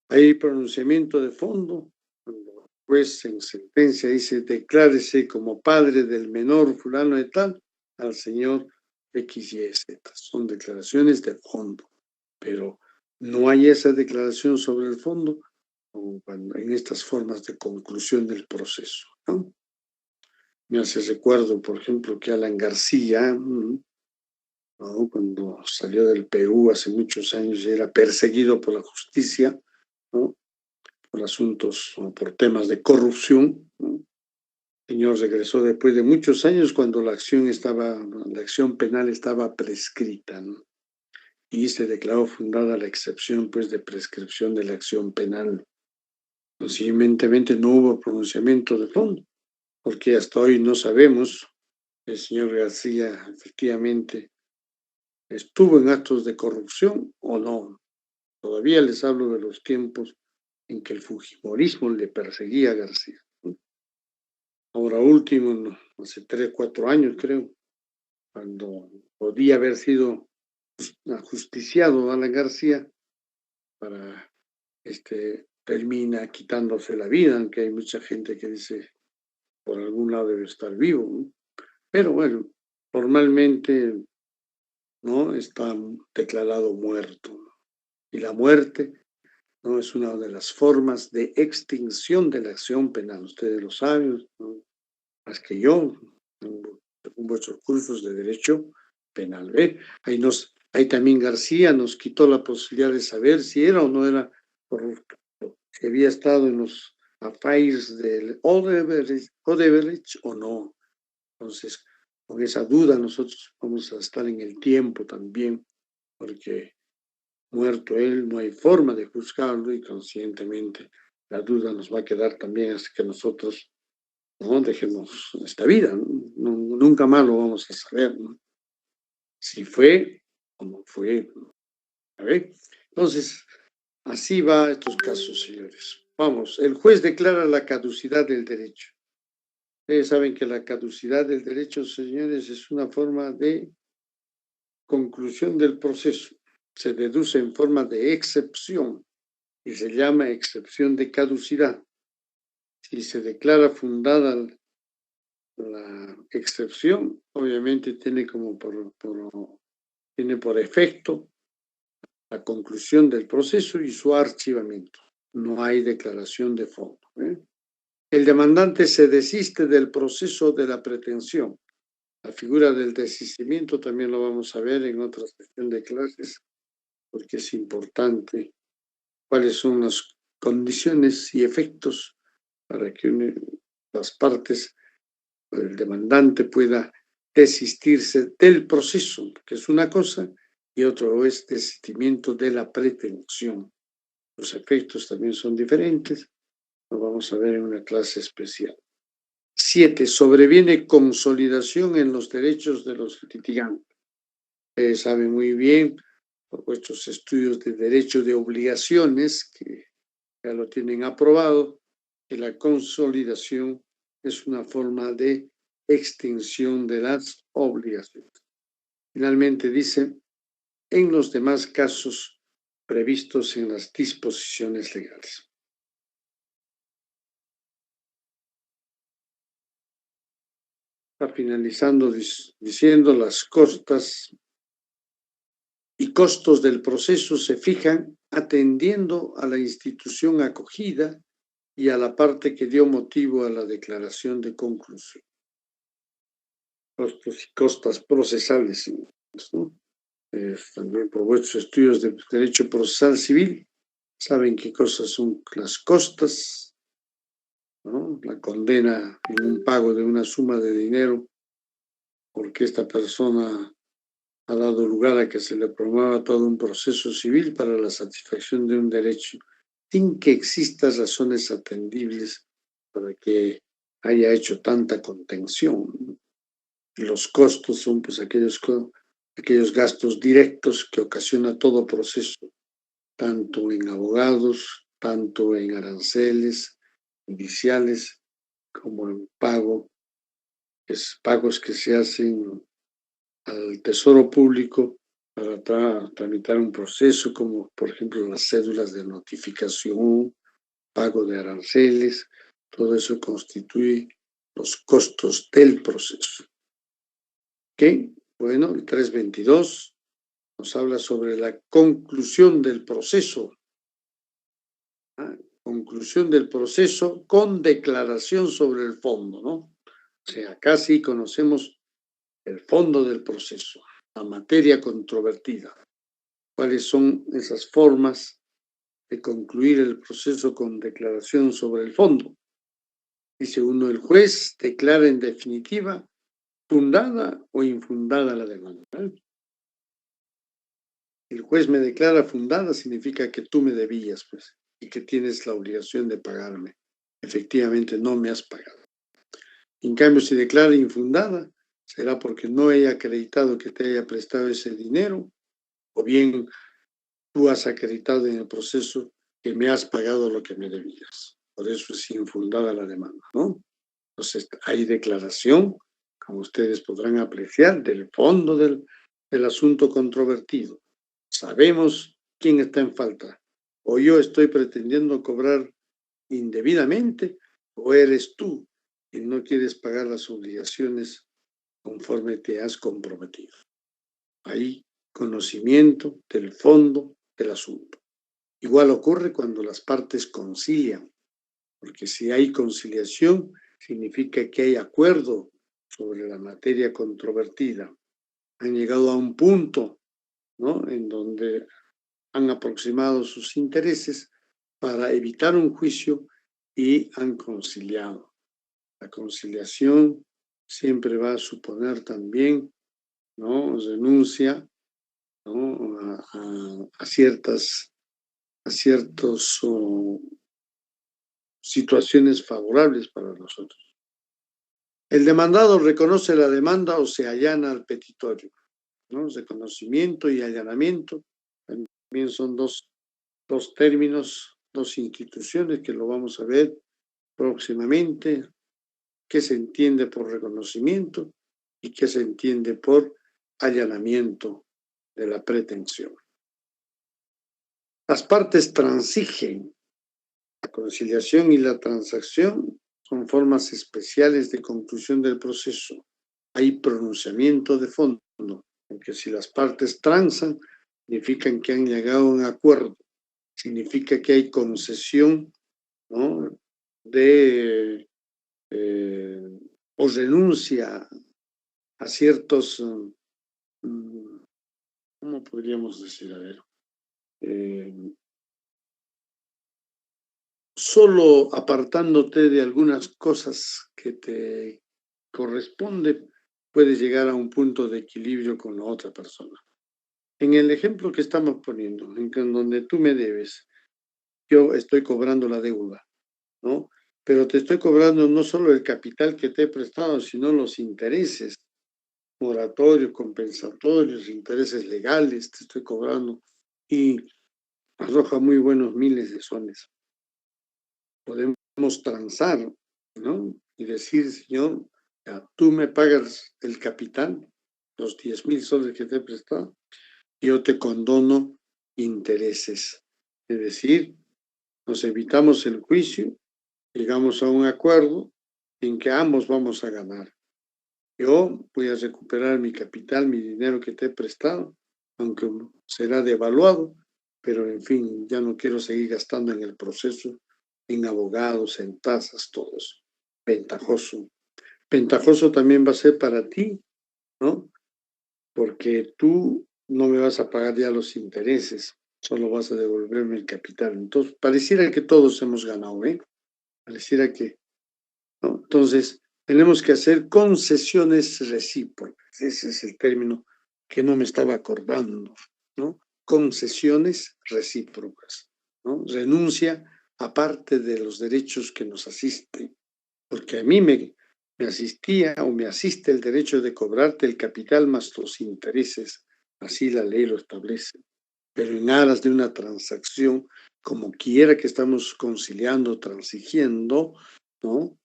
Hay pronunciamiento de fondo, cuando el juez en sentencia dice, declárese como padre del menor fulano de tal al señor X, Y, Z. Son declaraciones de fondo, pero no hay esa declaración sobre el fondo en estas formas de conclusión del proceso, ¿no? Me hace recuerdo, por ejemplo, que Alan García, ¿no? Cuando salió del Perú hace muchos años, era perseguido por la justicia, ¿no? Por asuntos o por temas de corrupción, ¿no? El señor regresó después de muchos años cuando la acción penal estaba prescrita, ¿no? Y se declaró fundada la excepción, pues, de prescripción de la acción penal. Consiguientemente no hubo pronunciamiento de fondo, porque hasta hoy no sabemos si el señor García efectivamente estuvo en actos de corrupción o no. Todavía les hablo de los tiempos en que el fujimorismo le perseguía a García. Ahora último, hace 3, 4 años creo, cuando podía haber sido ajusticiado a Alan García, termina quitándose la vida, aunque hay mucha gente que dice por algún lado debe estar vivo, ¿no? Pero bueno, formalmente no está declarado muerto, ¿no? Y la muerte no es una de las formas de extinción de la acción penal. Ustedes lo saben, ¿no? Más que yo, según vuestros cursos de derecho penal. Ahí también García nos quitó la posibilidad de saber si era o no era corrupto, si había estado en los affairs del Odebrecht o no. Entonces, con esa duda nosotros vamos a estar en el tiempo también, porque muerto él no hay forma de juzgarlo y conscientemente la duda nos va a quedar también hasta que nosotros no dejemos esta vida, ¿no? Nunca más lo vamos a saber, ¿no? Si fue o no fue, ¿no? A ver, entonces, así va estos casos, señores. Vamos, el juez declara la caducidad del derecho. Ustedes saben que la caducidad del derecho, señores, es una forma de conclusión del proceso. Se deduce en forma de excepción y se llama excepción de caducidad. Si se declara fundada la excepción, obviamente tiene tiene por efecto la conclusión del proceso y su archivamiento. No hay declaración de fondo, ¿eh? El demandante se desiste del proceso de la pretensión. La figura del desistimiento también lo vamos a ver en otra sesión de clases, porque es importante cuáles son las condiciones y efectos para que las partes, el demandante, pueda desistirse del proceso, que es una cosa, y otro es desistimiento de la pretensión. Los efectos también son diferentes, lo vamos a ver en una clase especial. 7. Sobreviene consolidación en los derechos de los litigantes. Ustedes saben muy bien, por vuestros estudios de derecho de obligaciones, que ya lo tienen aprobado, que la consolidación es una forma de extinción de las obligaciones. Finalmente dice, en los demás casos previstos en las disposiciones legales. Está finalizando diciendo las costas y costos del proceso se fijan atendiendo a la institución acogida y a la parte que dio motivo a la declaración de conclusión. Costos y costas procesales, ¿no? También por vuestros estudios de derecho procesal civil, saben qué cosas son las costas, ¿no? La condena en un pago de una suma de dinero porque esta persona ha dado lugar a que se le promueva todo un proceso civil para la satisfacción de un derecho sin que existan razones atendibles para que haya hecho tanta contención. Y los costos son pues aquellos gastos directos que ocasiona todo proceso, tanto en abogados, tanto en aranceles judiciales, como en pagos que se hacen al Tesoro Público para tramitar un proceso, como por ejemplo las cédulas de notificación, pago de aranceles, todo eso constituye los costos del proceso. ¿Ok? Bueno, el 322 nos habla sobre la conclusión del proceso. Conclusión del proceso con declaración sobre el fondo, ¿no? O sea, acá sí conocemos el fondo del proceso, la materia controvertida. ¿Cuáles son esas formas de concluir el proceso con declaración sobre el fondo? Dice uno, el juez declara en definitiva fundada o infundada la demanda. El juez me declara fundada significa que tú me debías, pues, y que tienes la obligación de pagarme. Efectivamente, no me has pagado. En cambio, si declara infundada, será porque no he acreditado que te haya prestado ese dinero, o bien tú has acreditado en el proceso que me has pagado lo que me debías. Por eso es infundada la demanda, ¿no? Entonces, hay declaración, como ustedes podrán apreciar, del fondo del asunto controvertido. Sabemos quién está en falta. O yo estoy pretendiendo cobrar indebidamente, o eres tú quien no quieres pagar las obligaciones conforme te has comprometido. Hay conocimiento del fondo del asunto. Igual ocurre cuando las partes concilian, porque si hay conciliación, significa que hay acuerdo sobre la materia controvertida. Han llegado a un punto, ¿no?, en donde han aproximado sus intereses para evitar un juicio y han conciliado. La conciliación siempre va a suponer también, ¿no?, renuncia, ¿no?, a ciertas situaciones favorables para nosotros. El demandado reconoce la demanda o se allana al petitorio, ¿no? Reconocimiento y allanamiento también son dos términos, dos instituciones que lo vamos a ver próximamente. ¿Qué se entiende por reconocimiento y qué se entiende por allanamiento de la pretensión? Las partes transigen. La conciliación y la transacción son formas especiales de conclusión del proceso. Hay pronunciamiento de fondo, porque si las partes transan, significan que han llegado a un acuerdo, significa que hay concesión, ¿no?, o renuncia a ciertos, ¿cómo podríamos decir? A ver, solo apartándote de algunas cosas que te corresponden, puedes llegar a un punto de equilibrio con la otra persona. En el ejemplo que estamos poniendo, en donde tú me debes, yo estoy cobrando la deuda, ¿no? Pero te estoy cobrando no solo el capital que te he prestado, sino los intereses, moratorios, compensatorios, intereses legales, te estoy cobrando y arroja muy buenos miles de soles. Podemos transar, ¿no?, y decir, señor, ya, tú me pagas el capital, los 10,000 soles que te he prestado, yo te condono intereses. Es decir, nos evitamos el juicio, llegamos a un acuerdo en que ambos vamos a ganar. Yo voy a recuperar mi capital, mi dinero que te he prestado, aunque será devaluado, pero en fin, ya no quiero seguir gastando en el proceso, en abogados, en tasas, todo eso. Ventajoso. Ventajoso también va a ser para ti, ¿no? Porque tú no me vas a pagar ya los intereses, solo vas a devolverme el capital. Entonces, pareciera que todos hemos ganado, ¿eh? Pareciera que, ¿no? Entonces, tenemos que hacer concesiones recíprocas. Ese es el término que no me estaba acordando, ¿no? Concesiones recíprocas. ¿no? Renuncia aparte de los derechos que nos asisten, porque a mí me asistía o me asiste el derecho de cobrarte el capital más los intereses, así la ley lo establece, pero en aras de una transacción, como quiera que estamos conciliando, transigiendo, ¿no?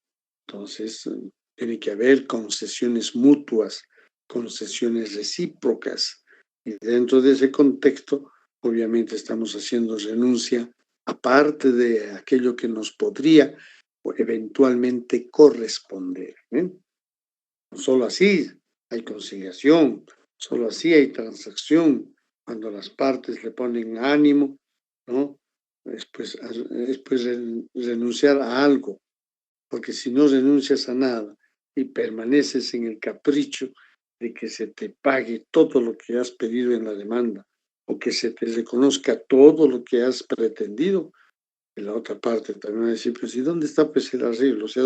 Entonces, tiene que haber concesiones mutuas, concesiones recíprocas, y dentro de ese contexto, obviamente estamos haciendo renuncia, aparte de aquello que nos podría eventualmente corresponder, ¿eh? Solo así hay conciliación, solo así hay transacción, cuando las partes le ponen ánimo, ¿no? Después renunciar a algo, porque si no renuncias a nada y permaneces en el capricho de que se te pague todo lo que has pedido en la demanda o que se te reconozca todo lo que has pretendido, en la otra parte también va a decir, pues ¿y dónde está pues el arreglo? O sea,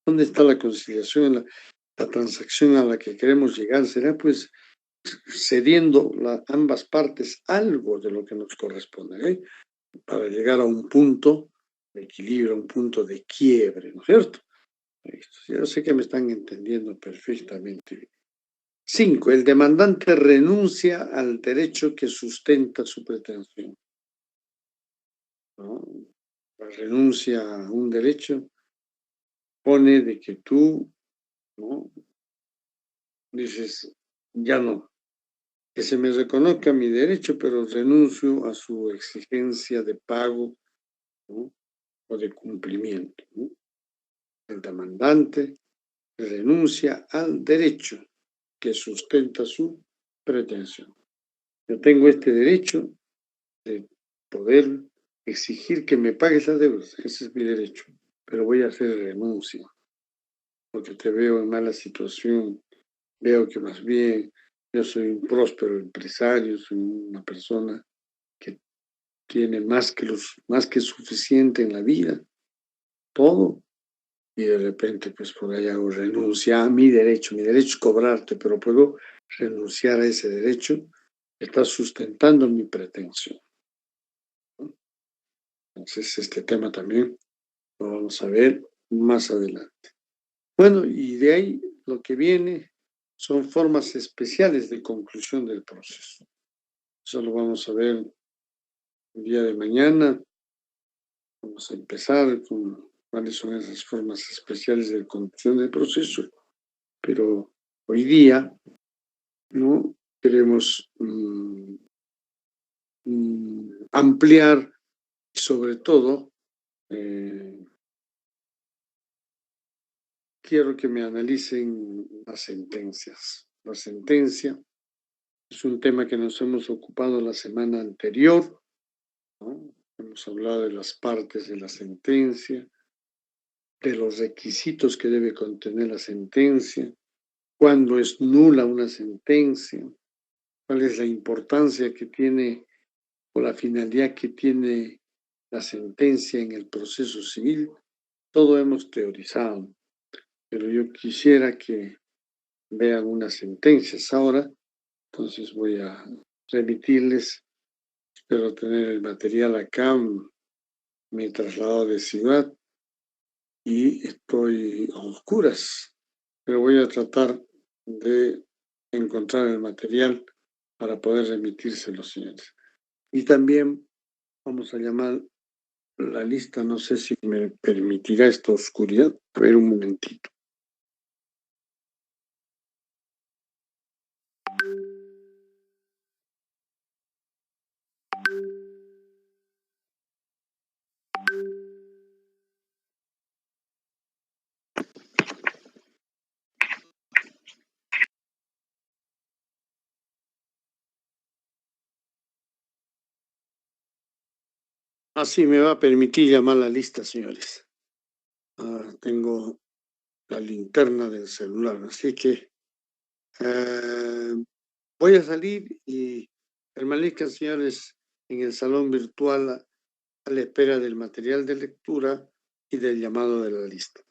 ¿dónde está la conciliación, la transacción a la que queremos llegar? Será pues cediendo ambas partes algo de lo que nos corresponde, ¿eh? Para llegar a un punto de equilibrio, a un punto de quiebre, ¿no es cierto? Yo sé que me están entendiendo perfectamente. 5. El demandante renuncia al derecho que sustenta su pretensión, ¿no? La renuncia a un derecho pone de que tú, ¿no? Dices, ya no, que se me reconozca mi derecho, pero renuncio a su exigencia de pago, ¿no? O de cumplimiento, ¿no? El demandante renuncia al derecho que sustenta su pretensión. Yo tengo este derecho de poder exigir que me pagues las deudas, ese es mi derecho, pero voy a hacer renuncia, porque te veo en mala situación, veo que más bien yo soy un próspero empresario, soy una persona que tiene más que suficiente en la vida, todo, y de repente pues por ahí hago renuncia a mi derecho es cobrarte, pero puedo renunciar a ese derecho que está sustentando mi pretensión. Entonces este tema también lo vamos a ver más adelante. Bueno, y de ahí lo que viene son formas especiales de conclusión del proceso. Eso lo vamos a ver el día de mañana. Vamos a empezar con cuáles son esas formas especiales de conclusión del proceso, pero hoy día no queremos ampliar y sobre todo quiero que me analicen las sentencias. La sentencia es un tema que nos hemos ocupado la semana anterior, ¿no? Hemos hablado de las partes de la sentencia, de los requisitos que debe contener la sentencia, cuándo es nula una sentencia, cuál es la importancia que tiene o la finalidad que tiene la sentencia en el proceso civil. Todo hemos teorizado, pero yo quisiera que vean unas sentencias ahora, entonces voy a remitirles, espero tener el material acá, mi traslado de ciudad, y estoy a oscuras, pero voy a tratar de encontrar el material para poder remitírselo, señores. Y también vamos a llamar la lista, no sé si me permitirá esta oscuridad. A ver un momentito. Así me va a permitir llamar la lista, señores. Tengo la linterna del celular, así que voy a salir y permanezcan, señores, en el salón virtual a la espera del material de lectura y del llamado de la lista.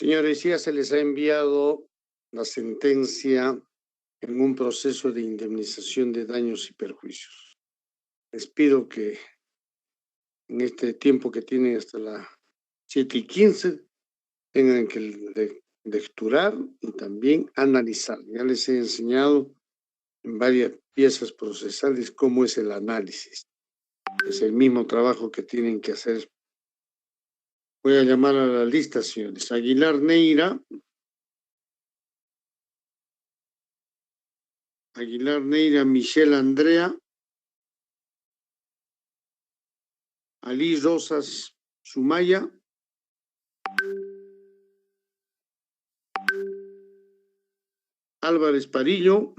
Señores, ya se les ha enviado la sentencia en un proceso de indemnización de daños y perjuicios. Les pido que en este tiempo que tienen hasta las 7:15 tengan que lecturar y también analizar. Ya les he enseñado en varias piezas procesales cómo es el análisis. Es el mismo trabajo que tienen que hacer. Voy a llamar a la lista, señores. Aguilar Neira. Aguilar Neira, Michelle Andrea. Ali Rosas Sumaya. Álvarez Parillo.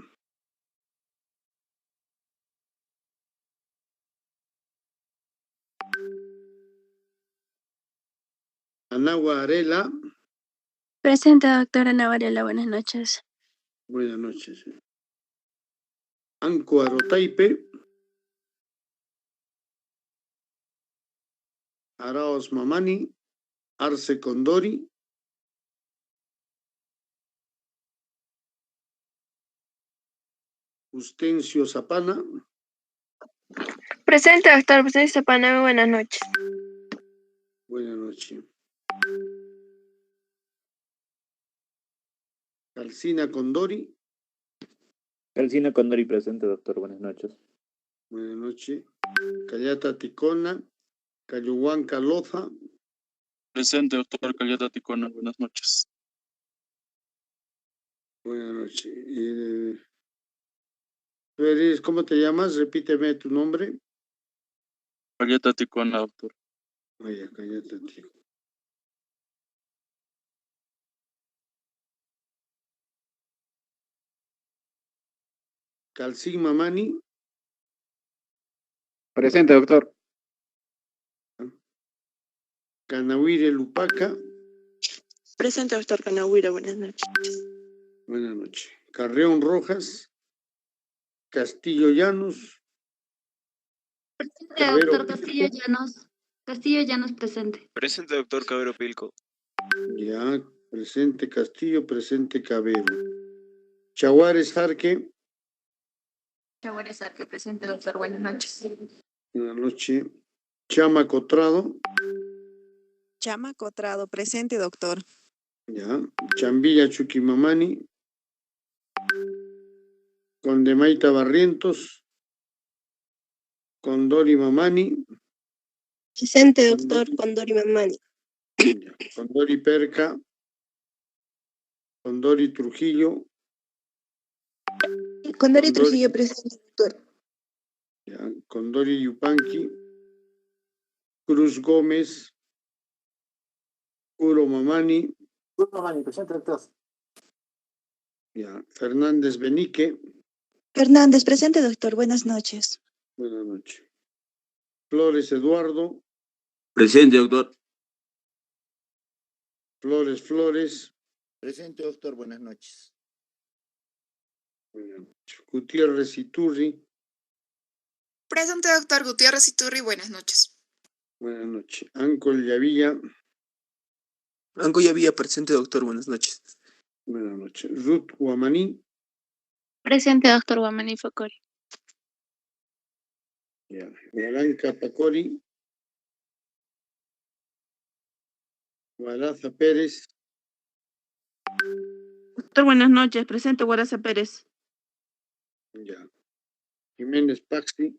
Anagua Arela. Presente, doctora Ana Varela, buenas noches. Buenas noches. Anco Arotaipe. Araos Mamani. Arce Condori. Ustencio Zapana. Presente, doctor Ustencio Zapana, muy buenas noches. Buenas noches. Calcina Condori. Calcina Condori presente, doctor. Buenas noches. Buenas noches. Callata Ticona. Cayuhuanca Loza. Presente, doctor Callata Ticona. Buenas noches. Buenas noches. Tú eres, ¿cómo te llamas? Repíteme tu nombre. Callata Ticona, doctor. Vaya, Callata Ticona. Calcín Mamani. Presente, doctor. Canahuire Lupaca. Presente, doctor Canahuira, buenas noches. Buenas noches. Carreón Rojas. Castillo Llanos. Presente, doctor Castillo Llanos. Castillo Llanos presente. Presente, doctor Cabero Pilco. Ya, presente Castillo, presente Cabero. Chaguares Arque. Chaguares Arque presente, doctor. Buenas noches. Buenas noches. Chama Cotrado. Chama Cotrado, presente, doctor. Ya. Chambilla Chuquimamani. Condemaita Barrientos. Condori Mamani. Presente, doctor Condori Mamani. Ya. Condori Perca. Condori Trujillo. Condori Trujillo, presente, doctor. Ya. Condori Yupanqui. Cruz Gómez. Curo Mamani. Presente, doctor. Ya. Fernández Benique. Fernández, presente, doctor. Buenas noches. Buenas noches. Flores Eduardo. Presente, doctor. Flores. Presente, doctor. Buenas noches. Buenas noches. Gutiérrez Iturri. Presente, doctor Gutiérrez Iturri, buenas noches. Buenas noches. Ancol Yavilla. Anco Yavilla, presente, doctor. Buenas noches. Buenas noches. Ruth Guamaní. Presente, doctor Guamaní Focori. Ya. Blanca Pacori. Guaraza Pérez. Doctor, buenas noches. Presente, Guaraza Pérez. Ya. Jiménez Paxi.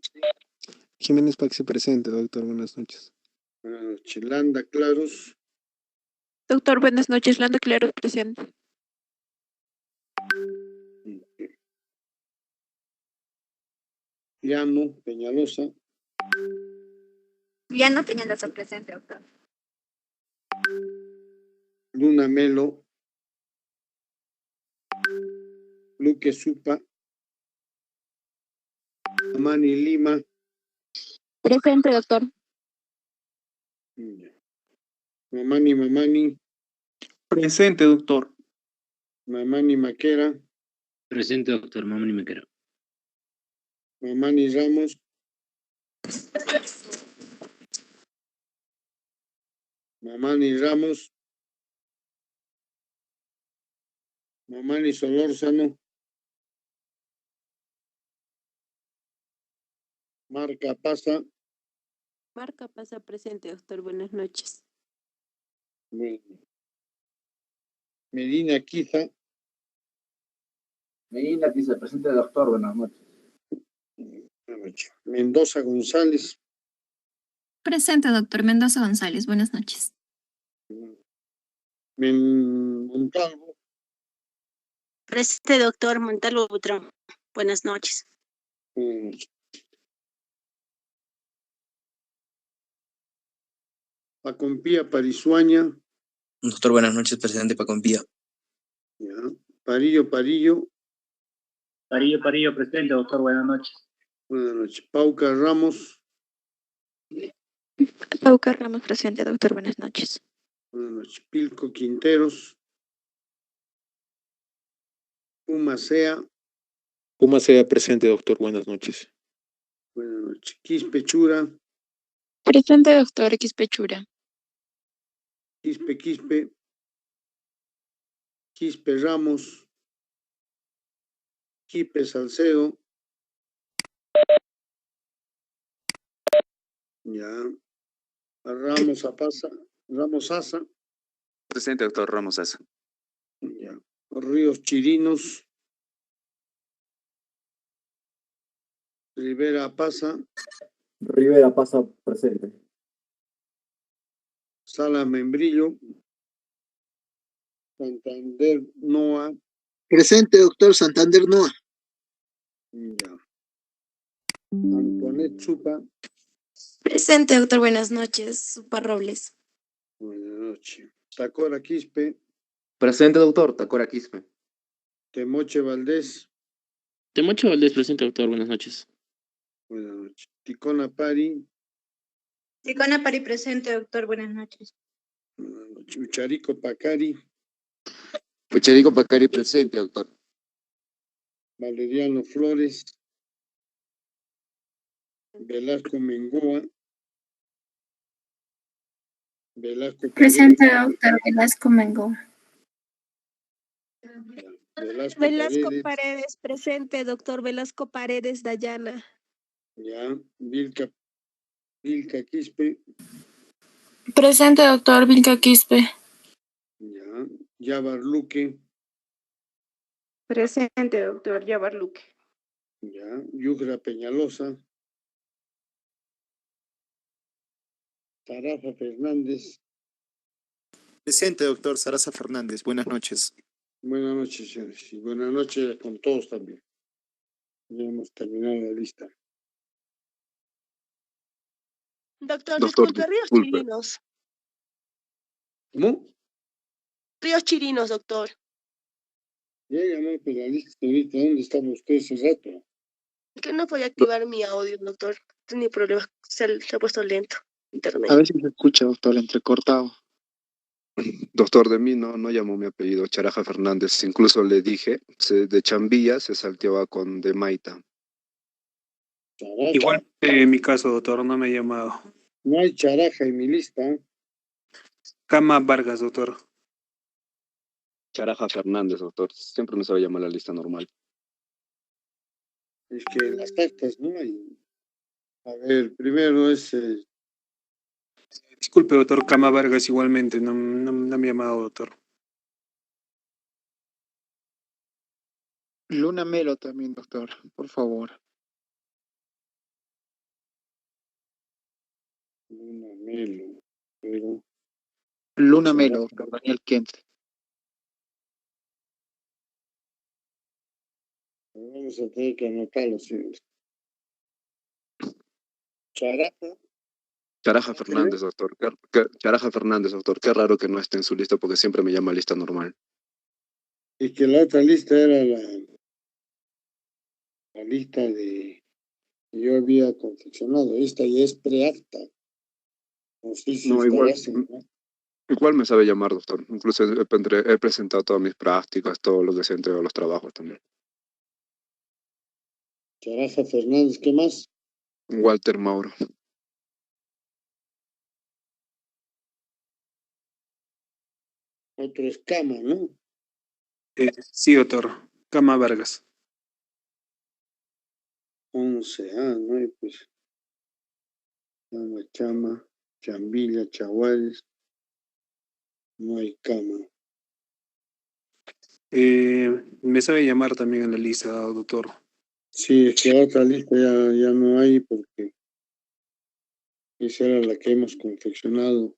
Jiménez Paxi, presente, doctor. Buenas noches. Buenas noches. Landa Claros. Doctor, buenas noches. Lando Claro, presente. Llano Peñalosa. Llano Peñalosa presente, doctor. Luna Melo. Luque Supa. Amani Lima. Presente, doctor. Ya. Mamani. Presente, doctor. Mamani Maquera. Presente, doctor Mamani Maquera. Mamani Ramos. Mamani Ramos. Mamani Solórzano. Marca Pasa. Marca pasa presente, doctor. Buenas noches. Bueno. Medina Quiza. Medina Quiza, presente doctor, buenas noches. Buenas noches. Mendoza González. Presente, doctor Mendoza González. Buenas noches. Montalvo. Presente, doctor Montalvo Butrón. Buenas noches. Buenas noches. Pacompía Parisuaña. Doctor, buenas noches, presidente Pacompía. Ya. Parillo, Parillo, presente, doctor. Buenas noches. buenas noches. Pauca Ramos. Pauca Ramos presente, doctor. Buenas noches. Buenas noches. Pilco Quinteros. Humacea. Humacea presente, doctor. Buenas noches. Buenas noches. Quispe Chura. Presente, doctor Quispe-Chura. Quispe Quispe. Quispe Ramos. Quispe Salcedo. Ya. Ramos Apasa. Ramos Asa. Presente doctor Ramos Asa. Ya. Ríos Chirinos. Rivera Pasa. Rivera pasa presente. Sala Membrillo. Santander Noa. Presente, doctor Santander Noa. Ya. Antoinette Chupa. Presente, doctor. Buenas noches. Supa Robles. Buenas noches. Tacora Quispe. Presente doctor, Tacora Quispe. Temoche Valdés. Temoche Valdés presente, doctor. Buenas noches. Buenas noches. Ticona Pari. Ticona Pari presente, doctor. Buenas noches. Buenas noches. Ucharico Pacari. Pucherico Pacari presente doctor. Valeriano Flores. Velasco Mengoa. Velasco Presente, Paredes. doctor Velasco Mengo. Velasco Velasco Paredes. Paredes, presente, doctor Velasco Paredes Dayana. Ya. Vilca Quispe. Presente, doctor Vilca Quispe. Ya. Yabar Luque. Presente, doctor Yabar Luque. Ya. Yugra Peñalosa. Tarafa Fernández. Presente, doctor Sarasa Fernández. Buenas noches. Buenas noches, señores. Y buenas noches con todos también. Ya hemos terminado la lista. Doctor, Doctor, disculpe, Ríos disculpe. Chirinos. ¿Cómo? Ríos Chirinos, doctor. Ya llamé pues la lista, señorita. ¿Dónde estaba usted ese rato? Que no podía activar mi audio, doctor. Tenía problemas, se ha puesto lento. Internet. A ver si se escucha, doctor, entrecortado. Doctor, de mí no llamó mi apellido, Charaja Fernández. Incluso le dije, de Chambilla se salteaba con de Maita. Charaja. Igual en mi caso, doctor, no me he llamado. No hay Charaja en mi lista. Cama Vargas, doctor. Charaja Fernández, doctor. Siempre me sabe llamar la lista normal. Es que en las actas no hay. A ver, primero es Disculpe, doctor Cama Vargas, igualmente. No me he llamado, doctor. Luna Melo también, doctor, por favor. Luna Melo. Pero Luna Melo, doctor Daniel Kent. vamos a tener que anotarlo, señores. Charaja. Charaja Fernández, doctor. Charaja Fernández, doctor. Qué raro que no esté en su lista porque siempre me llama lista normal. Y que la otra lista era la lista de que yo había confeccionado. Esta ya es preacta. No sé si No, estará igual, asegurada. igual me sabe llamar, doctor. Incluso he presentado todas mis prácticas, todo lo que se entrega a los trabajos también. Charaja Fernández, ¿qué más? Walter Mauro. Otro escama, ¿no? Sí, doctor. Cama Vargas. 11, no hay pues. Chama, Chambilla, Chaguares. No hay cama. Me sabe llamar también en la lista, doctor. Sí, es que la otra lista ya no hay porque esa era la que hemos confeccionado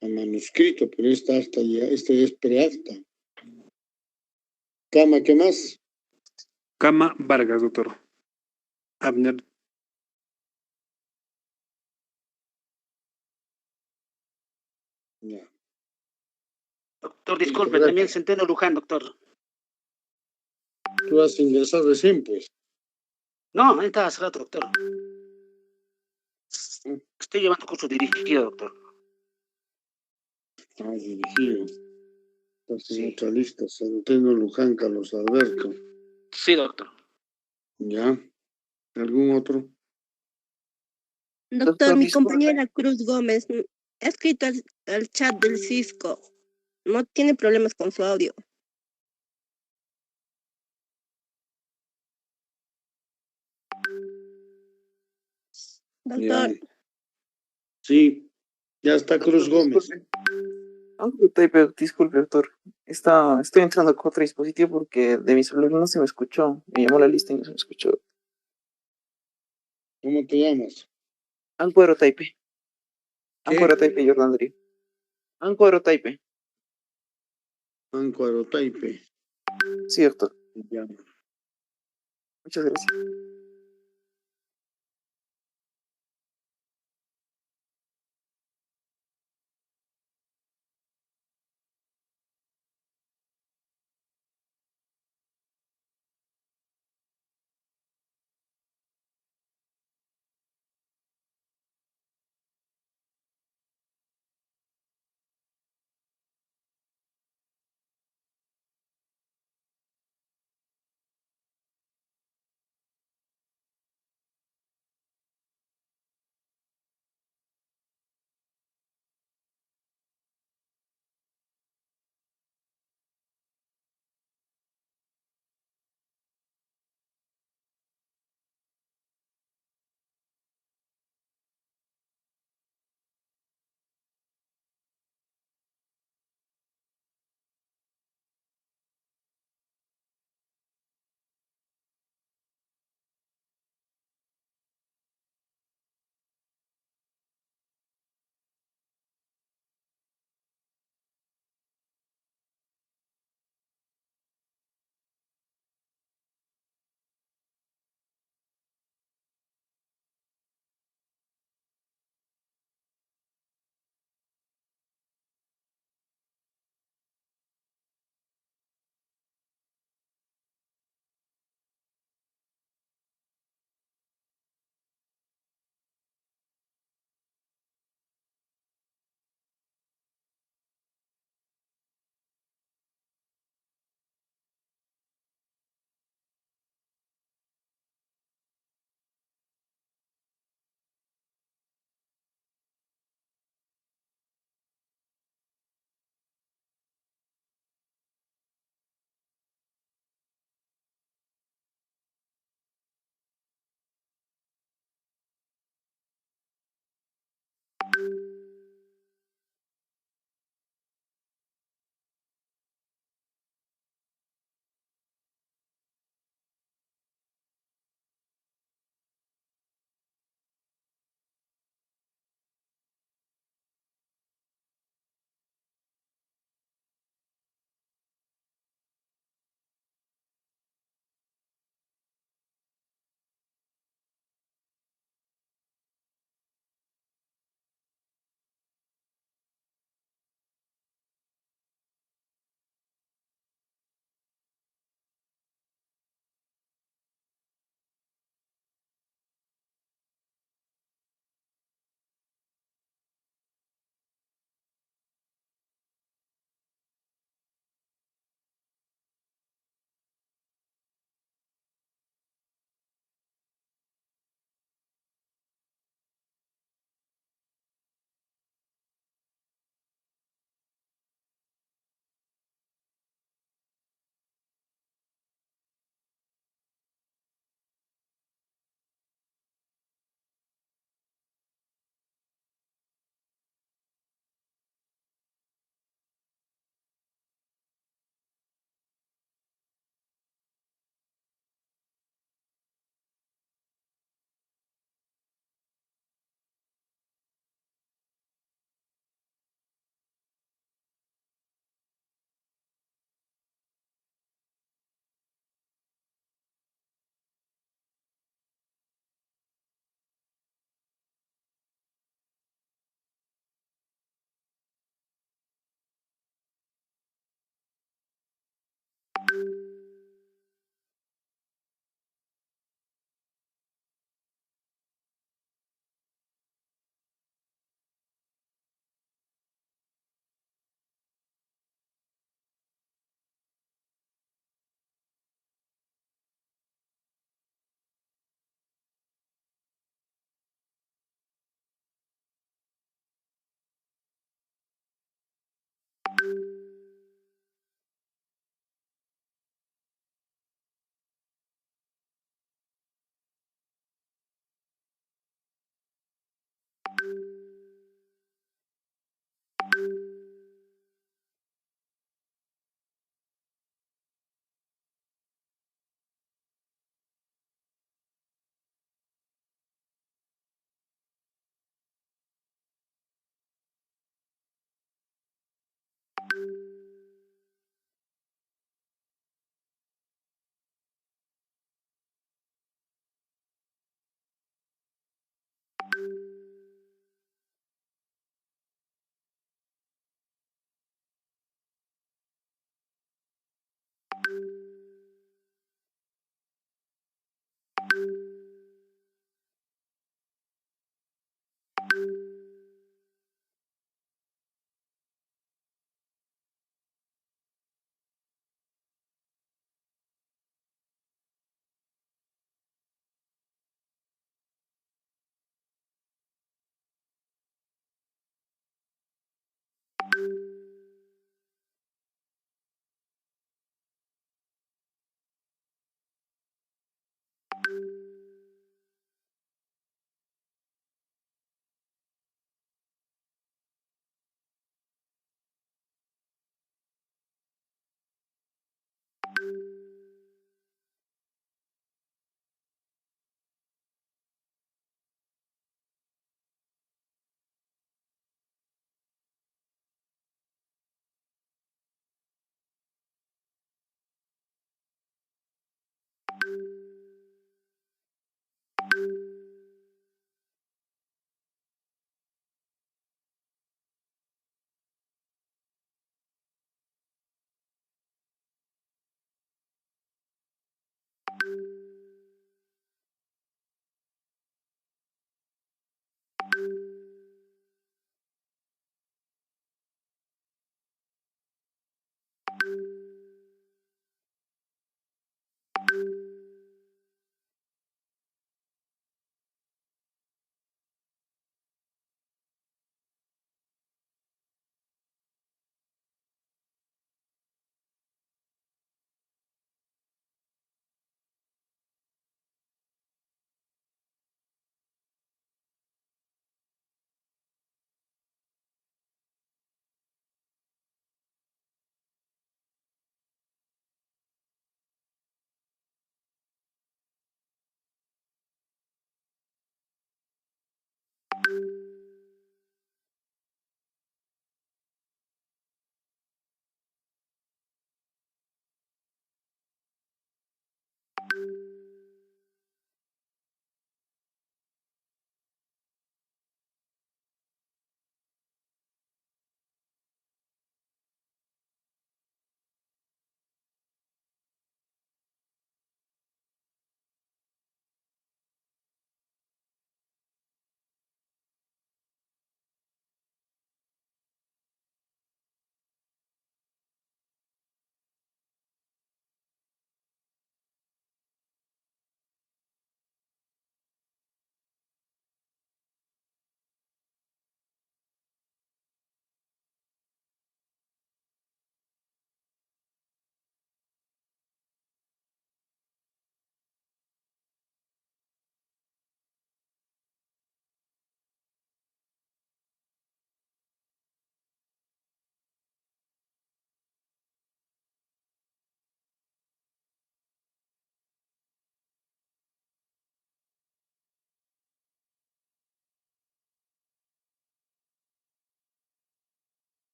a manuscrito, pero esta ya es preacta. Cama, ¿qué más? Cama Vargas, doctor. Abner. Ya. Doctor, disculpe, también Centeno Luján, doctor. Tú has ingresado recién, pues. No, ahí está hace rato, doctor. Estoy llevando curso dirigido, doctor. Dirigido. Estás en otra lista. Centeno Luján, Carlos Alberto. Sí, doctor. ¿Ya? ¿Algún otro? Doctor, mi compañera Cruz Gómez ha escrito al chat del Cisco. No tiene problemas con su audio. Doctor. Ya. Sí, ya está Cruz Gómez. Disculpe, doctor. Estoy entrando con otro dispositivo porque de mi celular no se me escuchó. Me llamó la lista y no se me escuchó. ¿Cómo te llamas? Ancuadro Taipe. Ancuadro Taipe, Jordan Darío. Ancuadro Taipe. Ancuadro Taipe. Sí, doctor. Ya. Muchas gracias.